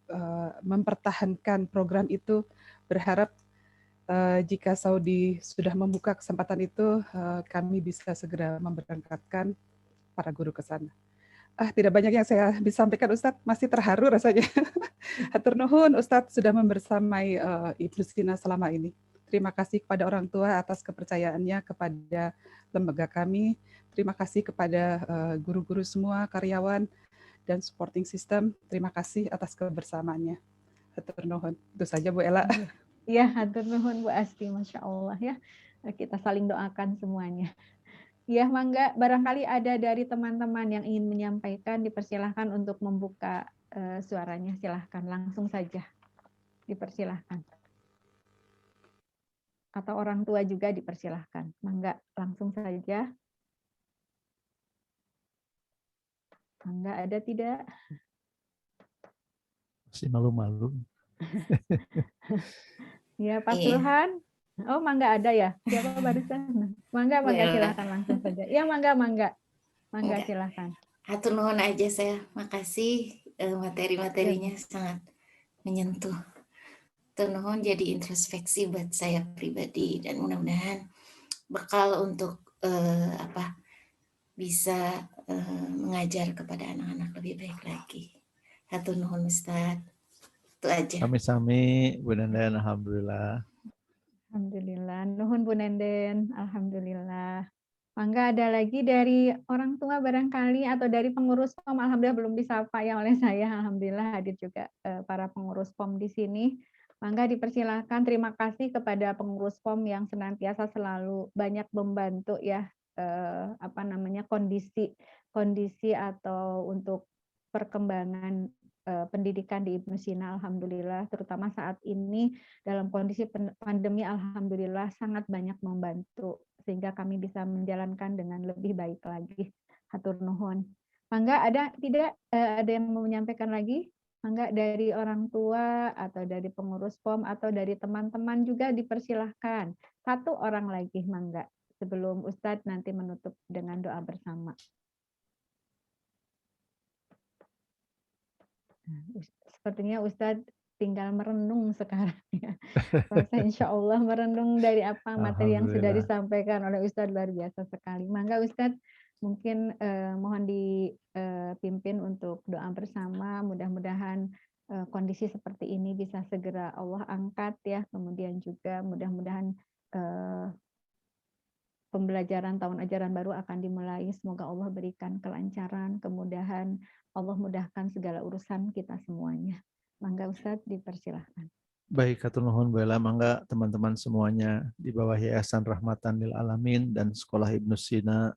mempertahankan program itu, berharap jika Saudi sudah membuka kesempatan itu, kami bisa segera memberangkatkan para guru ke sana. Tidak banyak yang saya bisa sampaikan, Ustadz. Masih terharu rasanya. Hatur nuhun, Ustadz sudah membersamai Ibnu Sina selama ini. Terima kasih kepada orang tua atas kepercayaannya kepada lembaga kami. Terima kasih kepada guru-guru semua, karyawan, dan supporting system. Terima kasih atas kebersamaannya. Hatur nuhun. Itu saja Bu Ella. Ya, hatur nuhun Bu Asti, Masya Allah ya. Kita saling doakan semuanya. Ya, mangga barangkali ada dari teman-teman yang ingin menyampaikan, dipersilahkan untuk membuka suaranya. Silahkan, langsung saja. Dipersilahkan. Atau orang tua juga dipersilahkan. Mangga, langsung saja. Mangga, ada tidak? Masih malu-malu. Ya, Pak Iya. Sulhan. Oh, mangga ada ya? Siapa barusan? Mangga, Bu Ella. silahkan langsung saja. Ya, mangga. Mangga, Enggak. silahkan. Hatur nuhun aja saya. Makasih materi-materinya sangat menyentuh. Hatur nuhun jadi introspeksi buat saya pribadi dan mudah-mudahan bekal untuk bisa mengajar kepada anak-anak lebih baik lagi. Hatur nuhun Ustadz. Itu aja. Sami-sami, Bu Nenden, alhamdulillah. Alhamdulillah. Nuhun Bu Nenden. Alhamdulillah. Mangga ada lagi dari orang tua barangkali atau dari pengurus POM. Alhamdulillah belum disapa ya oleh saya. Alhamdulillah hadir juga para pengurus POM di sini. Mangga dipersilakan. Terima kasih kepada pengurus POM yang senantiasa selalu banyak membantu ya kondisi atau untuk perkembangan pendidikan di Ibnu Sina. Alhamdulillah, terutama saat ini dalam kondisi pandemi, alhamdulillah sangat banyak membantu sehingga kami bisa menjalankan dengan lebih baik lagi. Hatur nuhun. Mangga ada tidak ada yang mau menyampaikan lagi? Mangga dari orang tua atau dari pengurus POM atau dari teman-teman juga dipersilahkan. Satu orang lagi, mangga, sebelum Ustadz nanti menutup dengan doa bersama. Sepertinya Ustadz tinggal merenung sekarang ya. Rasa insya Allah merenung dari apa materi yang sudah disampaikan oleh Ustadz, luar biasa sekali. Mangga Ustadz mungkin mohon dipimpin untuk doa bersama, mudah-mudahan kondisi seperti ini bisa segera Allah angkat ya, kemudian juga mudah-mudahan pembelajaran tahun ajaran baru akan dimulai, semoga Allah berikan kelancaran, kemudahan, Allah mudahkan segala urusan kita semuanya. Mangga Ustadz dipersilahkan. Baik, hatur nuhun Bu Ella. Mangga teman-teman semuanya di bawah Yayasan Rahmatan lil Alamin dan Sekolah Ibnu Sina,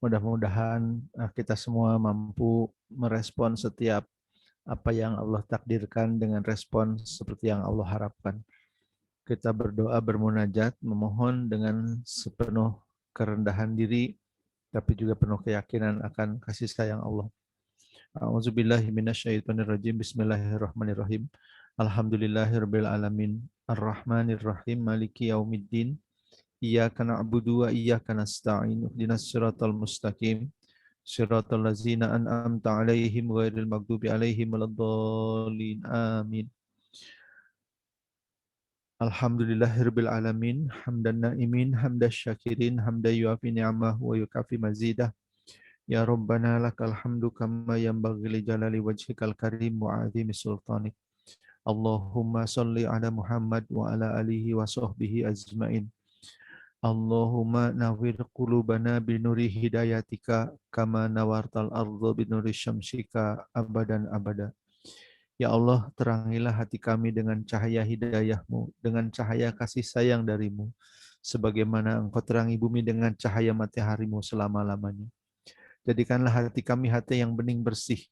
mudah-mudahan kita semua mampu merespon setiap apa yang Allah takdirkan dengan respon seperti yang Allah harapkan. Kita berdoa, bermunajat, memohon dengan sepenuh kerendahan diri, tapi juga penuh keyakinan akan kasih sayang Allah. A'udzubillahi minasyaitonirrajim. Bismillahirrahmanirrahim. Alhamdulillahirabbil alamin. Arrahmanirrahim. Maliki yaumiddin. Iyyaka na'budu wa iyyaka nasta'in. Ihdinas siratal mustaqim. Siratal ladzina an'amta 'alaihim ghairil maghdubi 'alaihim waladdallin. Amin. Alhamdulillahirabbil alamin. Hamdan na'imin, hamdasy syakirin, hamdan yuafi ni'amahu wa yukafi mazidah. Ya Rabbana lakal hamdu kama yanbaghi li jalali wajhikal karim wa 'azimi sultanik. Allahumma shalli ala Muhammad wa ala alihi wa sahbihi ajmain. Allahumma nawwir qulubana bi nuri hidayatika kama nawartal ardha bi nuri syamsika abadan abada. Ya Allah, terangilah hati kami dengan cahaya hidayah-Mu, dengan cahaya kasih sayang dari-Mu, sebagaimana Engkau terangi bumi dengan cahaya matahari-Mu selama-lamanya. Jadikanlah hati kami hati yang bening bersih,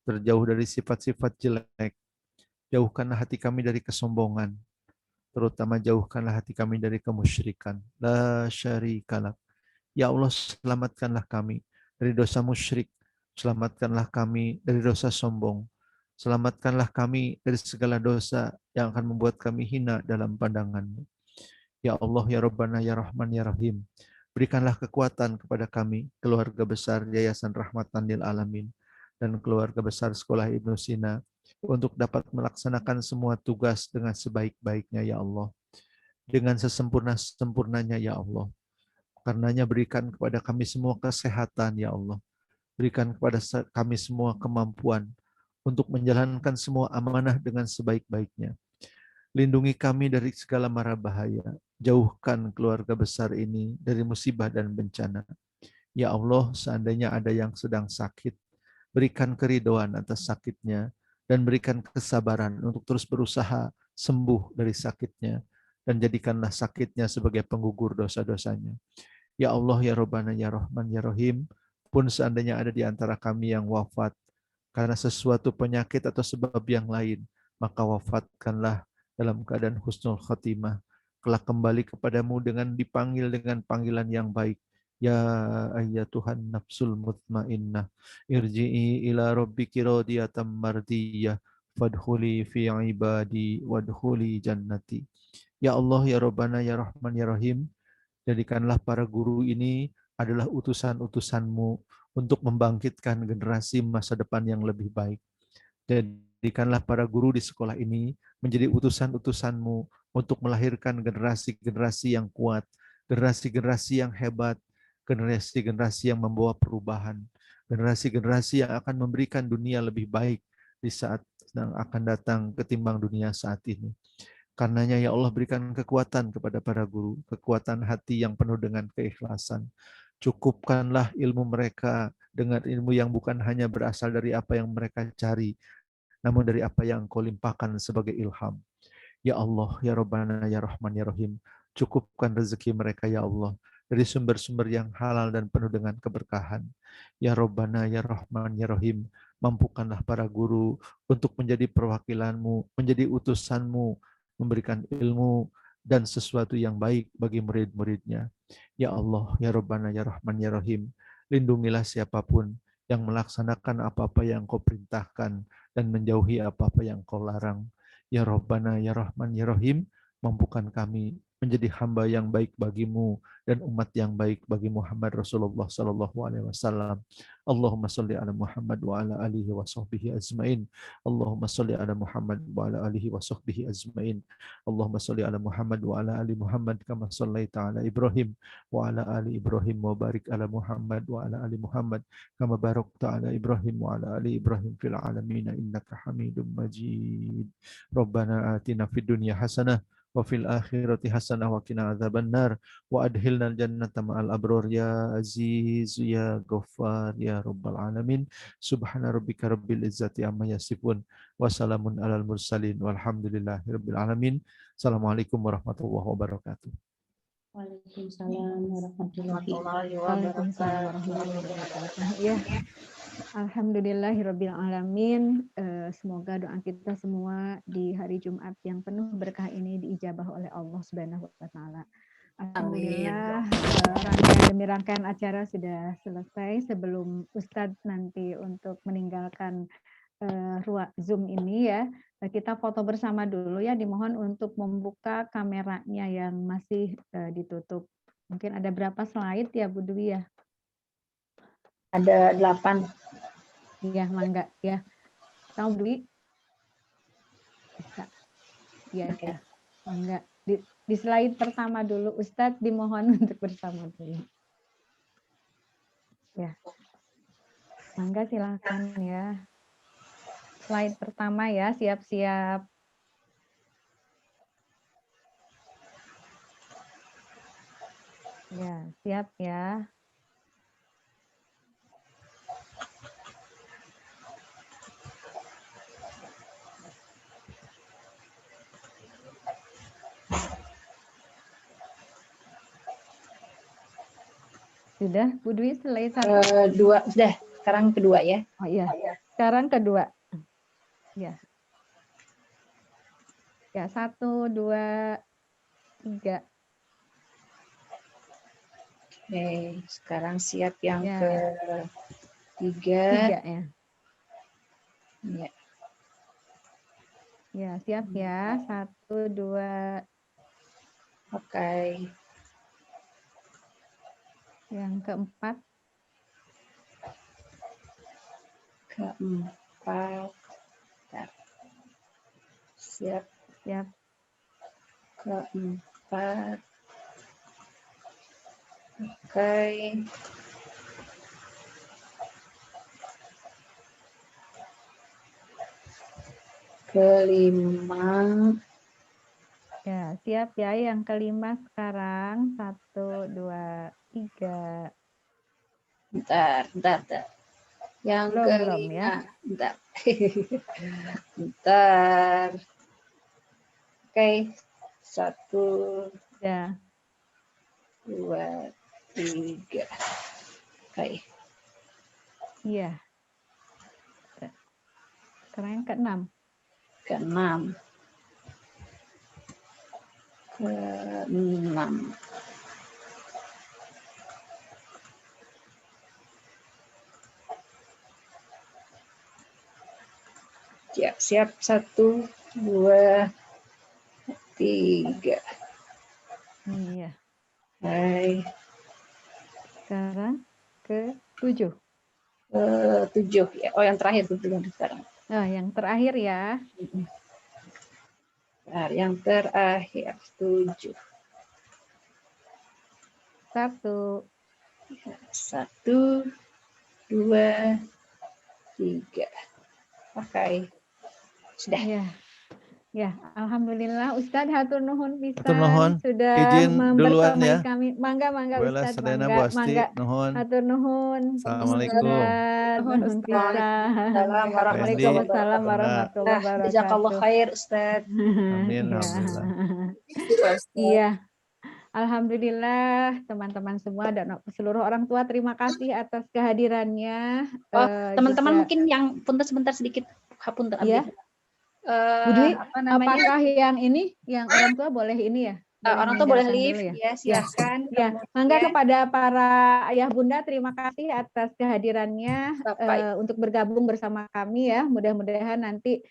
terjauh dari sifat-sifat jelek. Jauhkanlah hati kami dari kesombongan, terutama jauhkanlah hati kami dari kemusyrikan. La syarika lak. Ya Allah, selamatkanlah kami dari dosa musyrik, selamatkanlah kami dari dosa sombong, Selamatkanlah kami dari segala dosa yang akan membuat kami hina dalam pandangan-Mu. Ya Allah, ya Rabbana, ya Rahman, ya Rahim. Berikanlah kekuatan kepada kami, keluarga besar Yayasan Rahmatan lil Alamin, dan keluarga besar Sekolah Ibnu Sina, untuk dapat melaksanakan semua tugas dengan sebaik-baiknya, ya Allah. Dengan sesempurna-sempurnanya, ya Allah. Karenanya berikan kepada kami semua kesehatan, ya Allah. Berikan kepada kami semua kemampuan untuk menjalankan semua amanah dengan sebaik-baiknya. Lindungi kami dari segala mara bahaya. Jauhkan keluarga besar ini dari musibah dan bencana. Ya Allah, seandainya ada yang sedang sakit, berikan keridhaan atas sakitnya, dan berikan kesabaran untuk terus berusaha sembuh dari sakitnya, dan jadikanlah sakitnya sebagai penggugur dosa-dosanya. Ya Allah, ya Rabbana, ya Rahman, ya Rahim, pun seandainya ada di antara kami yang wafat karena sesuatu penyakit atau sebab yang lain, maka wafatkanlah dalam keadaan husnul khotimah. Kelak kembali kepadamu dengan dipanggil dengan panggilan yang baik. Ya ayyatuhan nafsul mutmainnah, irji'i ila rabbiki radiyatan mardiyah, fadkhuli fi ibadi wadkhuli jannati. Ya Allah, ya Rabbana, ya Rahman, ya Rahim, jadikanlah para guru ini adalah utusan-utusan-Mu untuk membangkitkan generasi masa depan yang lebih baik. Jadikanlah para guru di sekolah ini menjadi utusan-utusan-Mu untuk melahirkan generasi-generasi yang kuat, generasi-generasi yang hebat, generasi-generasi yang membawa perubahan, generasi-generasi yang akan memberikan dunia lebih baik di saat yang akan datang ketimbang dunia saat ini. Karenanya ya Allah, berikan kekuatan kepada para guru, kekuatan hati yang penuh dengan keikhlasan. Cukupkanlah ilmu mereka dengan ilmu yang bukan hanya berasal dari apa yang mereka cari, namun dari apa yang Engkau limpahkan sebagai ilham. Ya Allah, ya Rabbana, ya Rahman, ya Rahim, cukupkan rezeki mereka ya Allah dari sumber-sumber yang halal dan penuh dengan keberkahan. Ya Rabbana, ya Rahman, ya Rahim, mampukanlah para guru untuk menjadi perwakilan-Mu, menjadi utusan-Mu, memberikan ilmu dan sesuatu yang baik bagi murid-muridnya. Ya Allah, ya Rabbana, ya Rahman, ya Rahim, lindungilah siapapun yang melaksanakan apa-apa yang Kau perintahkan dan menjauhi apa-apa yang Kau larang. Ya Rabbana, ya Rahman, ya Rahim, mampukan kami menjadi hamba yang baik bagimu dan umat yang baik bagi Muhammad Rasulullah sallallahu alaihi wasallam. Allahumma shalli ala Muhammad wa ala alihi wa sahbihi ajmain. Allahumma shalli ala Muhammad wa ala alihi wa sahbihi ajmain. Allahumma shalli ala Muhammad wa ala ali Muhammad kama shallaita ala Ibrahim wa ala ali Ibrahim wa barik ala Muhammad wa ala ali Muhammad kama barakta ala Ibrahim wa ala ali Ibrahim fil alamin innaka Hamidum Majid. Rabbana atina fid dunya hasanah wa fil akhirati hasanah wa qina adzabannar wa adkhilnal jannata ma'al abrar ya aziz ya ghaffar ya rabbal alamin. Subhana rabbika rabbil izzati amma yasifun wa salamun alal mursalin walhamdulillahi rabbil alamin. Assalamualaikum warahmatullahi wabarakatuh. Waalaikumsalam warahmatullahi Waalaikumsalam warahmatullahi wabarakatuh. Ya, alhamdulillahirabbil alamin. Semoga doa kita semua di hari Jumat yang penuh berkah ini diijabah oleh Allah Subhanahu wa taala. Alhamdulillah, rangkaian demi rangkaian acara sudah selesai. Sebelum Ustadz nanti untuk meninggalkan ruang Zoom ini ya, kita foto bersama dulu ya. Dimohon untuk membuka kameranya yang masih ditutup. Mungkin ada berapa slide ya Bu Dwi ya? Ada 8. Iya, mangga ya. Tahu Bu Dwi? Bisa. Ya, Oke. mangga. Di slide pertama dulu Ustadz dimohon untuk bersama dulu. Ya. Mangga silakan ya. Slide pertama ya, siap-siap. Ya, siap ya. Sudah, Bu Dwi, slide 1. 2 sudah. Sekarang kedua ya. Oh iya, sekarang kedua. Ya. Ya, 1, 2, 3. Oke, sekarang siap yang Ya. ketiga. 3 ya. Ya. Ya, siap ya. 1, 2. Oke. Yang keempat. Keempat. Bentar. Siap. Siap. Keempat. Oke. Kelima. Ya, siap ya. Yang kelima sekarang. 1, 2, 3. Bentar. Yang Belum kelima. ya. Bentar. Bentar. Oke. 1, Ya. 2, 3. Oke. Iya. Sekarang yang keenam. Keenam. Siap. 1, 2, 3. Iya. Hai. Sekarang ke-7. 7 ya. Oh, yang terakhir 7 sekarang. Nah, yang terakhir ya. Bentar, yang terakhir 7. 1. 1, 2, 3. Oke. Sudah. Ya, alhamdulillah Ustadz hatur nuhun Hatur nuhun. pisan sudah Izin duluan membersamai ya. kami. Mangga Bu Ella, Ustadz, Sadayana, Bu Asti, nuhun. Hatur nuhun. Assalamualaikum. Nuhun pisan. Waalaikumsalam warahmatullahi wabarakatuh. Jazakallah khair, Ustaz. Amin, Ya. alhamdulillah. Iya. Alhamdulillah teman-teman semua dan seluruh orang tua terima kasih atas kehadirannya. Teman-teman Juga- mungkin yang punten sebentar sedikit hapunten Iya. abdi. Bu Dwi, Apa namanya? apakah yang ini, yang orang tua boleh ini ya? Orang tua boleh meninggalkan live dulu ya, silakan. Ya, mangga kepada para ayah bunda terima kasih atas kehadirannya untuk bergabung bersama kami ya. Mudah-mudahan nanti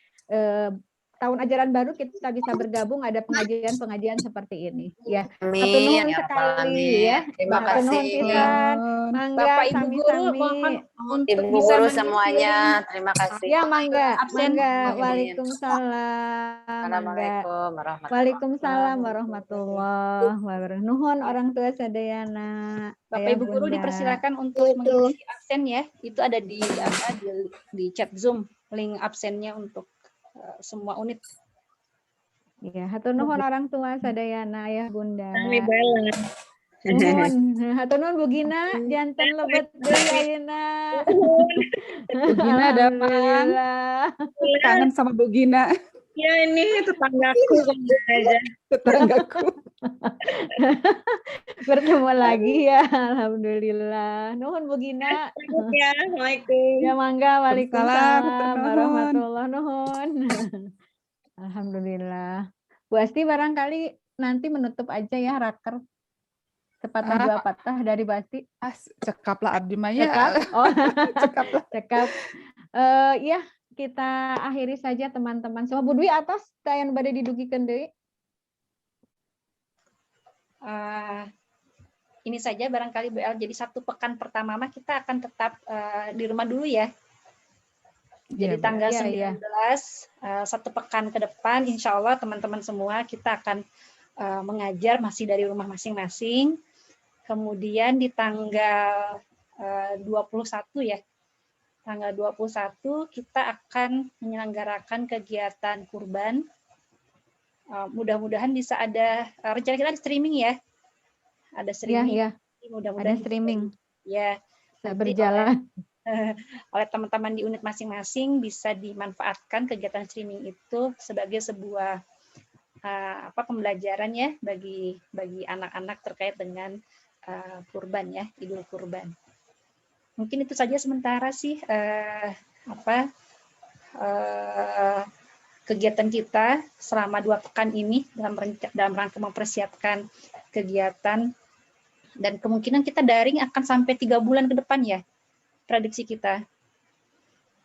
tahun ajaran baru kita bisa bergabung ada pengajian-pengajian seperti ini ya. Hatur nuhun sekali ya. Terima Hatur nuhun kasih. pisan. Mangga Bapak Ibu guru sami-sami. mohon untuk Ibu bisa guru mengisi semuanya, terima kasih. Ya, mangga. absen. Waalaikumsalam. Assalamualaikum warahmatullahi Waalaikumsalam warahmatullahi wabarakatuh. Nuhun orang tua sadayana. Bapak Ibu guru dipersilakan untuk mengisi absen ya. Itu ada di chat Zoom link absennya untuk semua unit. Ya, hatur nuhun orang tua sadayana ayah bunda. Kami bala. Nuhun, hatur nuhun Bu Gina, janten lebet deui ayeuna. Bu Gina ada apa? Kangen sama Bu Gina. Ya ini tetanggaku aja. Tetanggaku. Bertemu lagi ya, alhamdulillah. Nuhun Bu Gina. Ya, Assalamualaikum. Ya mangga, waalaikumsalam Nuhun. warahmatullahi nuhun. Alhamdulillah. Bu Asti barangkali nanti menutup aja ya raker. Sepatah dua patah dari Bu Asti. Cekaplah abdi maya. Cekap. Oh. Cekaplah. Cekap. Ya, kita akhiri saja teman-teman. Semua Bu Dwi atas tayan bade didugikeun deui. Ini saja barangkali Bu El, jadi 1 pekan pertama mah kita akan tetap di rumah dulu ya. Jadi tanggal 19, 1 pekan ke depan, insya Allah teman-teman semua kita akan mengajar masih dari rumah masing-masing. Kemudian di tanggal 21 ya, tanggal 21 kita akan menyelenggarakan kegiatan kurban. Mudah-mudahan bisa ada, rencana kita ada streaming ya. Ada streaming. Ya. Mudah-mudahan ada streaming. Ya. Bisa berjalan. Oleh teman-teman di unit masing-masing bisa dimanfaatkan kegiatan streaming itu sebagai sebuah pembelajaran ya bagi anak-anak terkait dengan kurban ya, Idul Kurban. Mungkin itu saja sementara sih kegiatan kita selama 2 pekan ini dalam rangka mempersiapkan kegiatan, dan kemungkinan kita daring akan sampai 3 bulan ke depan ya, prediksi kita.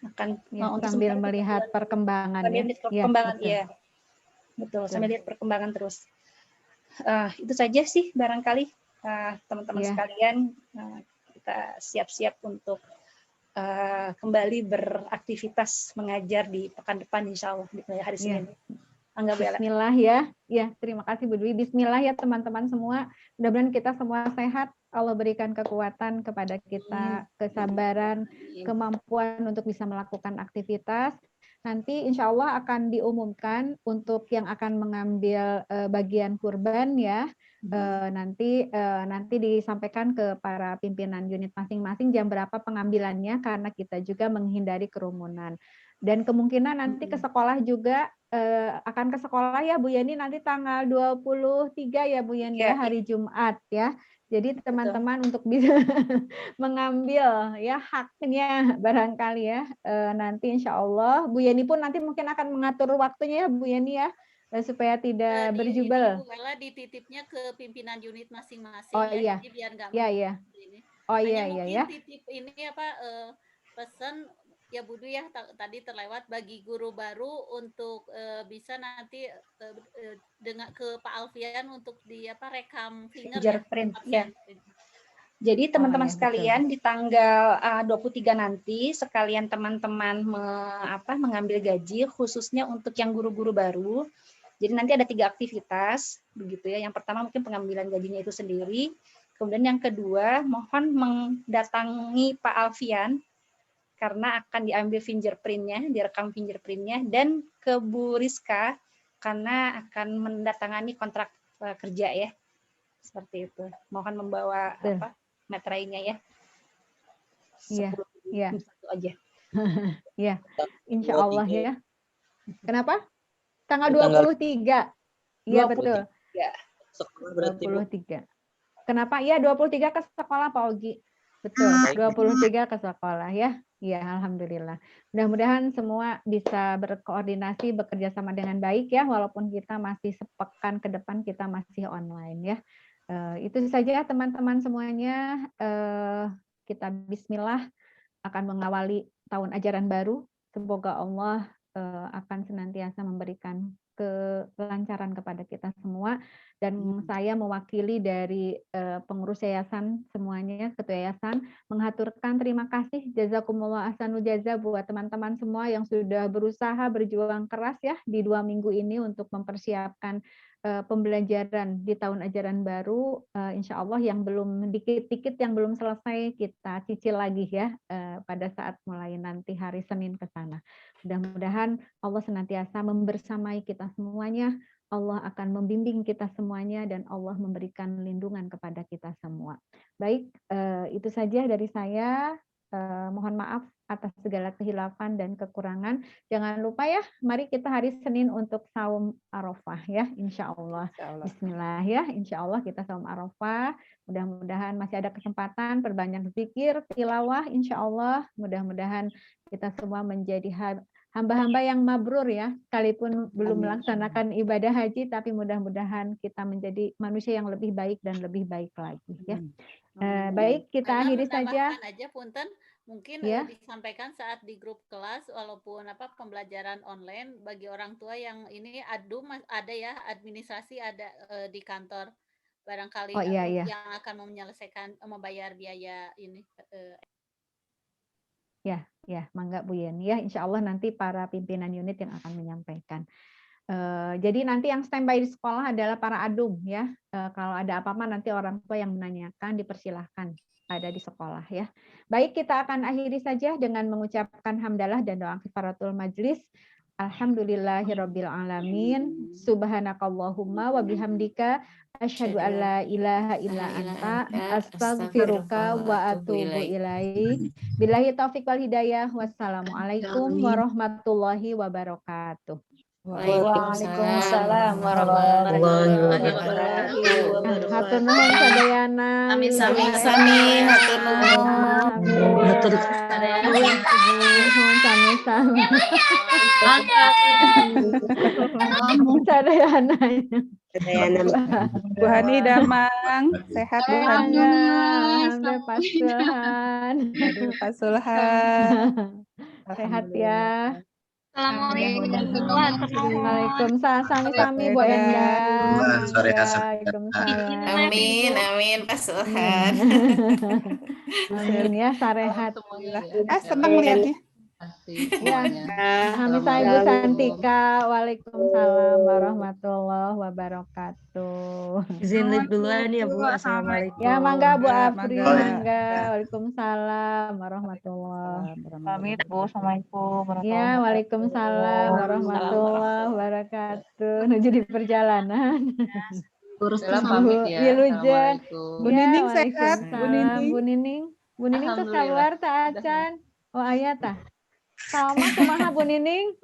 akan Ya, untuk sambil sementara melihat kita perkembangan sambil ya. lihat Ya, perkembangan, betul. iya. Betul, sambil lihat perkembangan terus. Itu saja sih barangkali teman-teman Iya. sekalian, kita siap-siap untuk kembali beraktivitas mengajar di pekan depan insya Allah di hari Senin. Angga Bu Ella. Bismillah ya. Ya, terima kasih Bu Dwi. Bismillah ya teman-teman semua. Mudah-mudahan kita semua sehat. Allah berikan kekuatan kepada kita, kesabaran, kemampuan untuk bisa melakukan aktivitas. Nanti insya Allah akan diumumkan untuk yang akan mengambil bagian kurban ya. Nanti disampaikan ke para pimpinan unit masing-masing jam berapa pengambilannya, karena kita juga menghindari kerumunan. Dan kemungkinan nanti ke sekolah juga akan ke sekolah ya Bu Yani nanti tanggal 23 ya Bu Yani ya, hari Jumat ya. Jadi teman-teman untuk bisa mengambil ya haknya barangkali ya, nanti insya Allah Bu Yani pun nanti mungkin akan mengatur waktunya ya Bu Yani ya, supaya tidak berjubel. Bu Ella dititipnya ke pimpinan unit masing-masing Oh ya, iya, jadi biar nggak iya. ini. Oh Hanya iya mungkin ya. titip ini apa pesan ya Bu Dwi ya tadi terlewat bagi guru baru untuk bisa nanti dengan ke Pak Alfian untuk di apa rekam fingerprint ya. Jadi teman-teman sekalian betul. Di tanggal 23 nanti sekalian teman-teman mengambil gaji khususnya untuk yang guru-guru baru. Jadi nanti ada 3 aktivitas begitu ya. Yang pertama mungkin pengambilan gajinya itu sendiri. Kemudian yang kedua mohon mendatangi Pak Alfian karena akan diambil fingerprint-nya, direkam fingerprint-nya, dan ke Bu Rizka karena akan mendatangani kontrak kerja ya. Seperti itu. Mohon membawa meterainya ya. Iya. Satu aja. Iya. Insya Allah ya. Kenapa? Tanggal 23. Iya betul. 23. Kenapa? Iya 23 ke sekolah Pak Ogi. Betul. 23 ke sekolah ya. Iya, alhamdulillah. Mudah-mudahan semua bisa berkoordinasi, bekerja sama dengan baik ya, walaupun kita masih sepekan ke depan kita masih online ya. Itu saja teman-teman semuanya. Kita bismillah akan mengawali tahun ajaran baru. Semoga Allah akan senantiasa memberikan kelancaran kepada kita semua. Dan saya mewakili dari pengurus yayasan semuanya, ketua yayasan, mengaturkan terima kasih jazakumullah ahsanul jaza buat teman-teman semua yang sudah berusaha berjuang keras ya di 2 minggu ini untuk mempersiapkan pembelajaran di tahun ajaran baru. Insya Allah yang belum dikit-dikit yang belum selesai kita cicil lagi ya pada saat mulai nanti hari Senin ke sana. Mudah-mudahan Allah senantiasa membersamai kita semuanya. Allah akan membimbing kita semuanya dan Allah memberikan lindungan kepada kita semua. Baik, itu saja dari saya. Mohon maaf atas segala kehilafan dan kekurangan. Jangan lupa ya, mari kita hari Senin untuk saum Arafah ya, insya Allah. Bismillah ya, insya Allah kita saum Arafah. Mudah-mudahan masih ada kesempatan perbanyak zikir, tilawah, insya Allah. Mudah-mudahan kita semua menjadi hamba-hamba yang mabrur ya, sekalipun belum melaksanakan ibadah haji, tapi mudah-mudahan kita menjadi manusia yang lebih baik dan lebih baik lagi ya. Baik, kita akhiri saja. Aja punten, mungkin ya. Disampaikan saat di grup kelas, walaupun pembelajaran online bagi orang tua yang ini ada ya, administrasi ada di kantor barangkali yang akan menyelesaikan membayar biaya ini. Ya, mangga Bu Yeni ya, insya Allah nanti para pimpinan unit yang akan menyampaikan. Jadi nanti yang standby di sekolah adalah para adum ya. Kalau ada apa-apa nanti orang tua yang menanyakan dipersilahkan ada di sekolah ya. Baik, kita akan akhiri saja dengan mengucapkan hamdalah dan doa kifaratul majlis. Alhamdulillahirabbil alamin. Subhanakallahumma wa bihamdika asyhadu an la ilaha illa anta astaghfiruka wa atubu ilaik. Billahi taufik wal hidayah. Wassalamualaikum warahmatullahi wabarakatuh. Waalaikumsalam warahmatullahi wabarakatuh. Hatur nuhun sadayana. Sami-sami hatur nuhun. Hatur nuhun sami-sami. Sadayana. Bu Hani Damang, sehat Bu Hani. Pasuhan. Aduh, Pak Sulhan. Sehat ya. Assalamualaikum warahmatullahi Waalaikumsalam. Sami-sami Bu Endah. Sore Waalaikumsalam. Amin, amin Pak Sulhan. Amin ya, sarehat. Senang lihatnya. Ya, Alhamdulillah Ibu Santika. Waalaikumsalam warahmatullahi wabarakatuh. Izin live duluan ya Bu. Assalamualaikum. Ya, mangga Bu Apri, mangga. Waalaikumsalam warahmatullahi wabarakatuh. Pamit Bu. Assalamualaikum. Ya, waalaikumsalam warahmatullahi wabarakatuh. Menuju di perjalanan. Pamit ya. Wiluja. Bu Nining sehat. Bu Nining. Bu Nining tuh keluar tak acan. Oh ayat tah. Salma kumaha Bu Nining?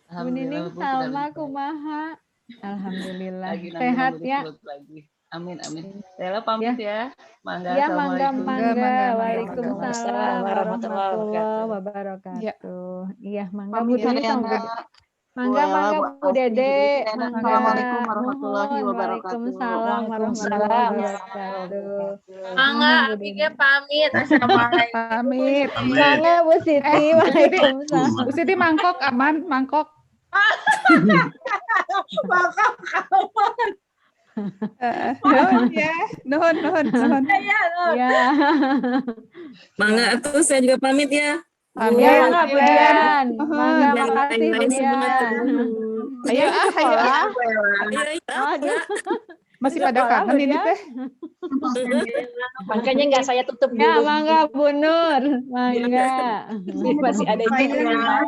Bu Nining Salma kumaha? Alhamdulillah. Sehat ya. Amin. Saya pamit ya. Mangga. Ya, mangga. Waalaikumsalam warahmatullahi wabarakatuh. Iya, mangga Bu Nining. Mangga Bu Dede. Assalamualaikum warahmatullahi wabarakatuh. Waalaikumsalam warahmatullahi wabarakatuh. Mangga, Abignya pamit. Assalamualaikum. Pamit. Mangga Bu Siti. Waalaikumsalam. Bu Siti mangkok aman, mangkok. Nuhun. Ya. Mangga tuh saya juga pamit ya. Ya, mangga Bu Dian. Mangga, makasih Bu Dian. Ayo. Aduh. Masih pada kangen ini teh. Makanya nggak saya tutup dulu. Ya, mangga Bu Nur. Mangga. Masih ada juga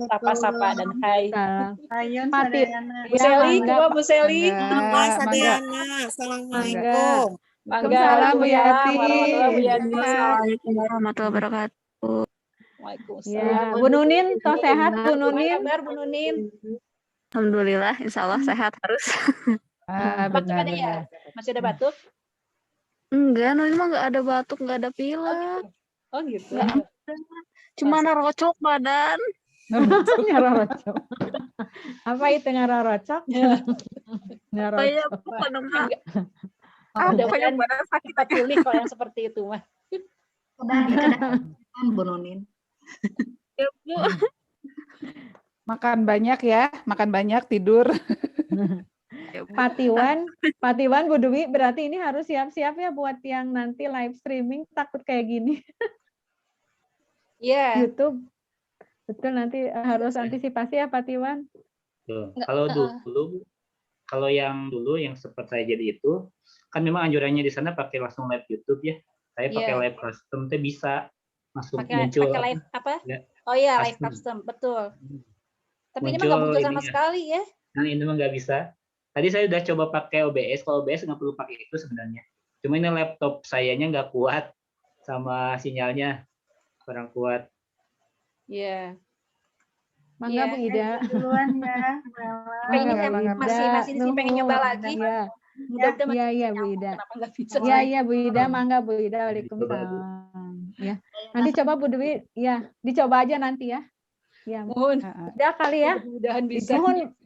sapa-sapa dan hai. Mati. Bu Seli, kedua Bu Seli. Assalamualaikum. Mangga, Bu Yati. Assalamualaikum warahmatullahi wabarakatuh. Ya, Bu Nunin, toh sehat Bu Nunin? Kabar Bu Nunin? Alhamdulillah, insya Allah sehat harus. Batuk ada ya? Masih ada batuk? Enggak, Nunin mah nggak ada batuk, nggak ada pilek. Oh gitu. Cuma narocok badan. Ngarorocok. Apa itu ngarorocok? Kayak Ngarorocok. Mudah-mudahan badan sakit pulih kalau yang seperti itu mah. Bu Nunin. Ya, Bu. Makan banyak ya, makan banyak, tidur. Patiwan Bu Dwi, berarti ini harus siap-siap ya buat yang nanti live streaming takut kayak gini. Iya. YouTube. Betul, nanti harus antisipasi ya Patiwan. Kalau yang dulu yang sempat saya jadi itu, kan memang anjurannya di sana pakai langsung live YouTube ya. Saya pakai live custom itu bisa langsung muncul. Pakai live apa? Oh iya, live custom, betul. Tapi ini mah nggak muncul sama sekali ya. Nah ini mah nggak bisa. Tadi saya udah coba pakai OBS, kalau OBS nggak perlu pakai itu sebenarnya. Cuma ini laptop sayanya nggak kuat sama sinyalnya kurang kuat. Iya. Mangga Bu Ida. Duluan ya. Kayaknya masih di sini pengen nyoba lagi. Iya Bu Ida. Iya Bu Ida, mangga Bu Ida. Waalaikumsalam. Ya. Nanti coba Bu Dwi, ya dicoba aja nanti ya. Ya, mohon. Udah kali ya. Mudah-mudahan bisa. Mohon.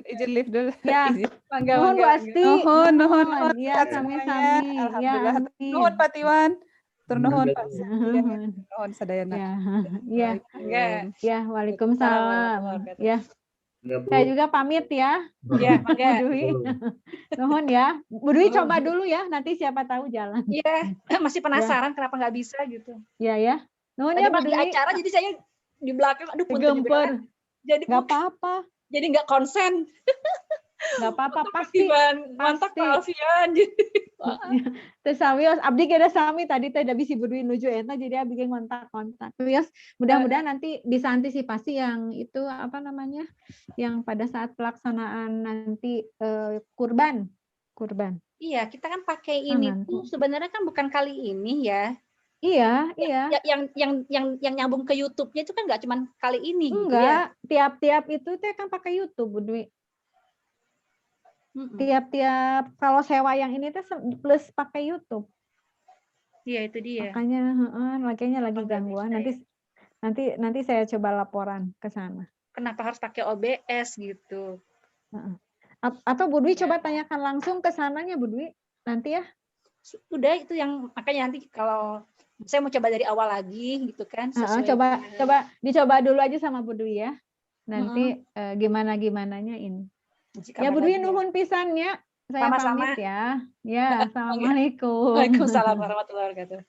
Izin live dulu. Ya. Mohon Bu Asti. Nuhun. Ya, sami-sami. Alhamdulillah. Nuhun Patiwan. Turnuhun Pak. Nuhun sadayana. Ya. Ya, waalaikumsalam. Ya. Saya juga pamit ya. Ya, mangga. Bu Dwi. Nuhun ya. Bu Dwi coba dulu ya, nanti siapa tahu jalan. Iya, masih penasaran kenapa nggak bisa gitu. Iya ya. Nuhun ya Bu di Dwi. acara jadi saya di belakang, aduh gempar. Jadi nggak apa-apa. Jadi nggak konsen. Nggak apa-apa, pasti. Mantap Pak Alfian. Terus Sawios, abdi kira sami tadi tidak bisa berdua nuju eta jadi abdi kontak-kontak. Terus mudah-mudahan nanti bisa antisipasi yang itu apa namanya, yang pada saat pelaksanaan nanti kurban. Iya, kita kan pakai ini tuh sebenarnya kan bukan kali ini ya. Iya. Yang nyambung ke YouTube-nya itu kan nggak cuma kali ini. Enggak, gitu ya? Tiap-tiap itu teh kan pakai YouTube, Bu Dwi. Tiap-tiap kalau sewa yang ini teh plus pakai YouTube. Iya, itu dia. Makanya lagi gangguan. Nanti saya coba laporan ke sana. Kenapa harus pakai OBS gitu? Atau Bu Dwi coba tanyakan langsung ke sananya Bu Dwi nanti ya. Udah itu yang makanya nanti kalau saya mau coba dari awal lagi gitu kan. Dicoba dulu aja sama Bu Dwi ya. Nanti gimana-gimananya ini. Ya Bu Dwi nuhun pisan ya. Saya Sama-sama. pamit ya. Ya, assalamualaikum. Waalaikumsalam warahmatullahi wabarakatuh.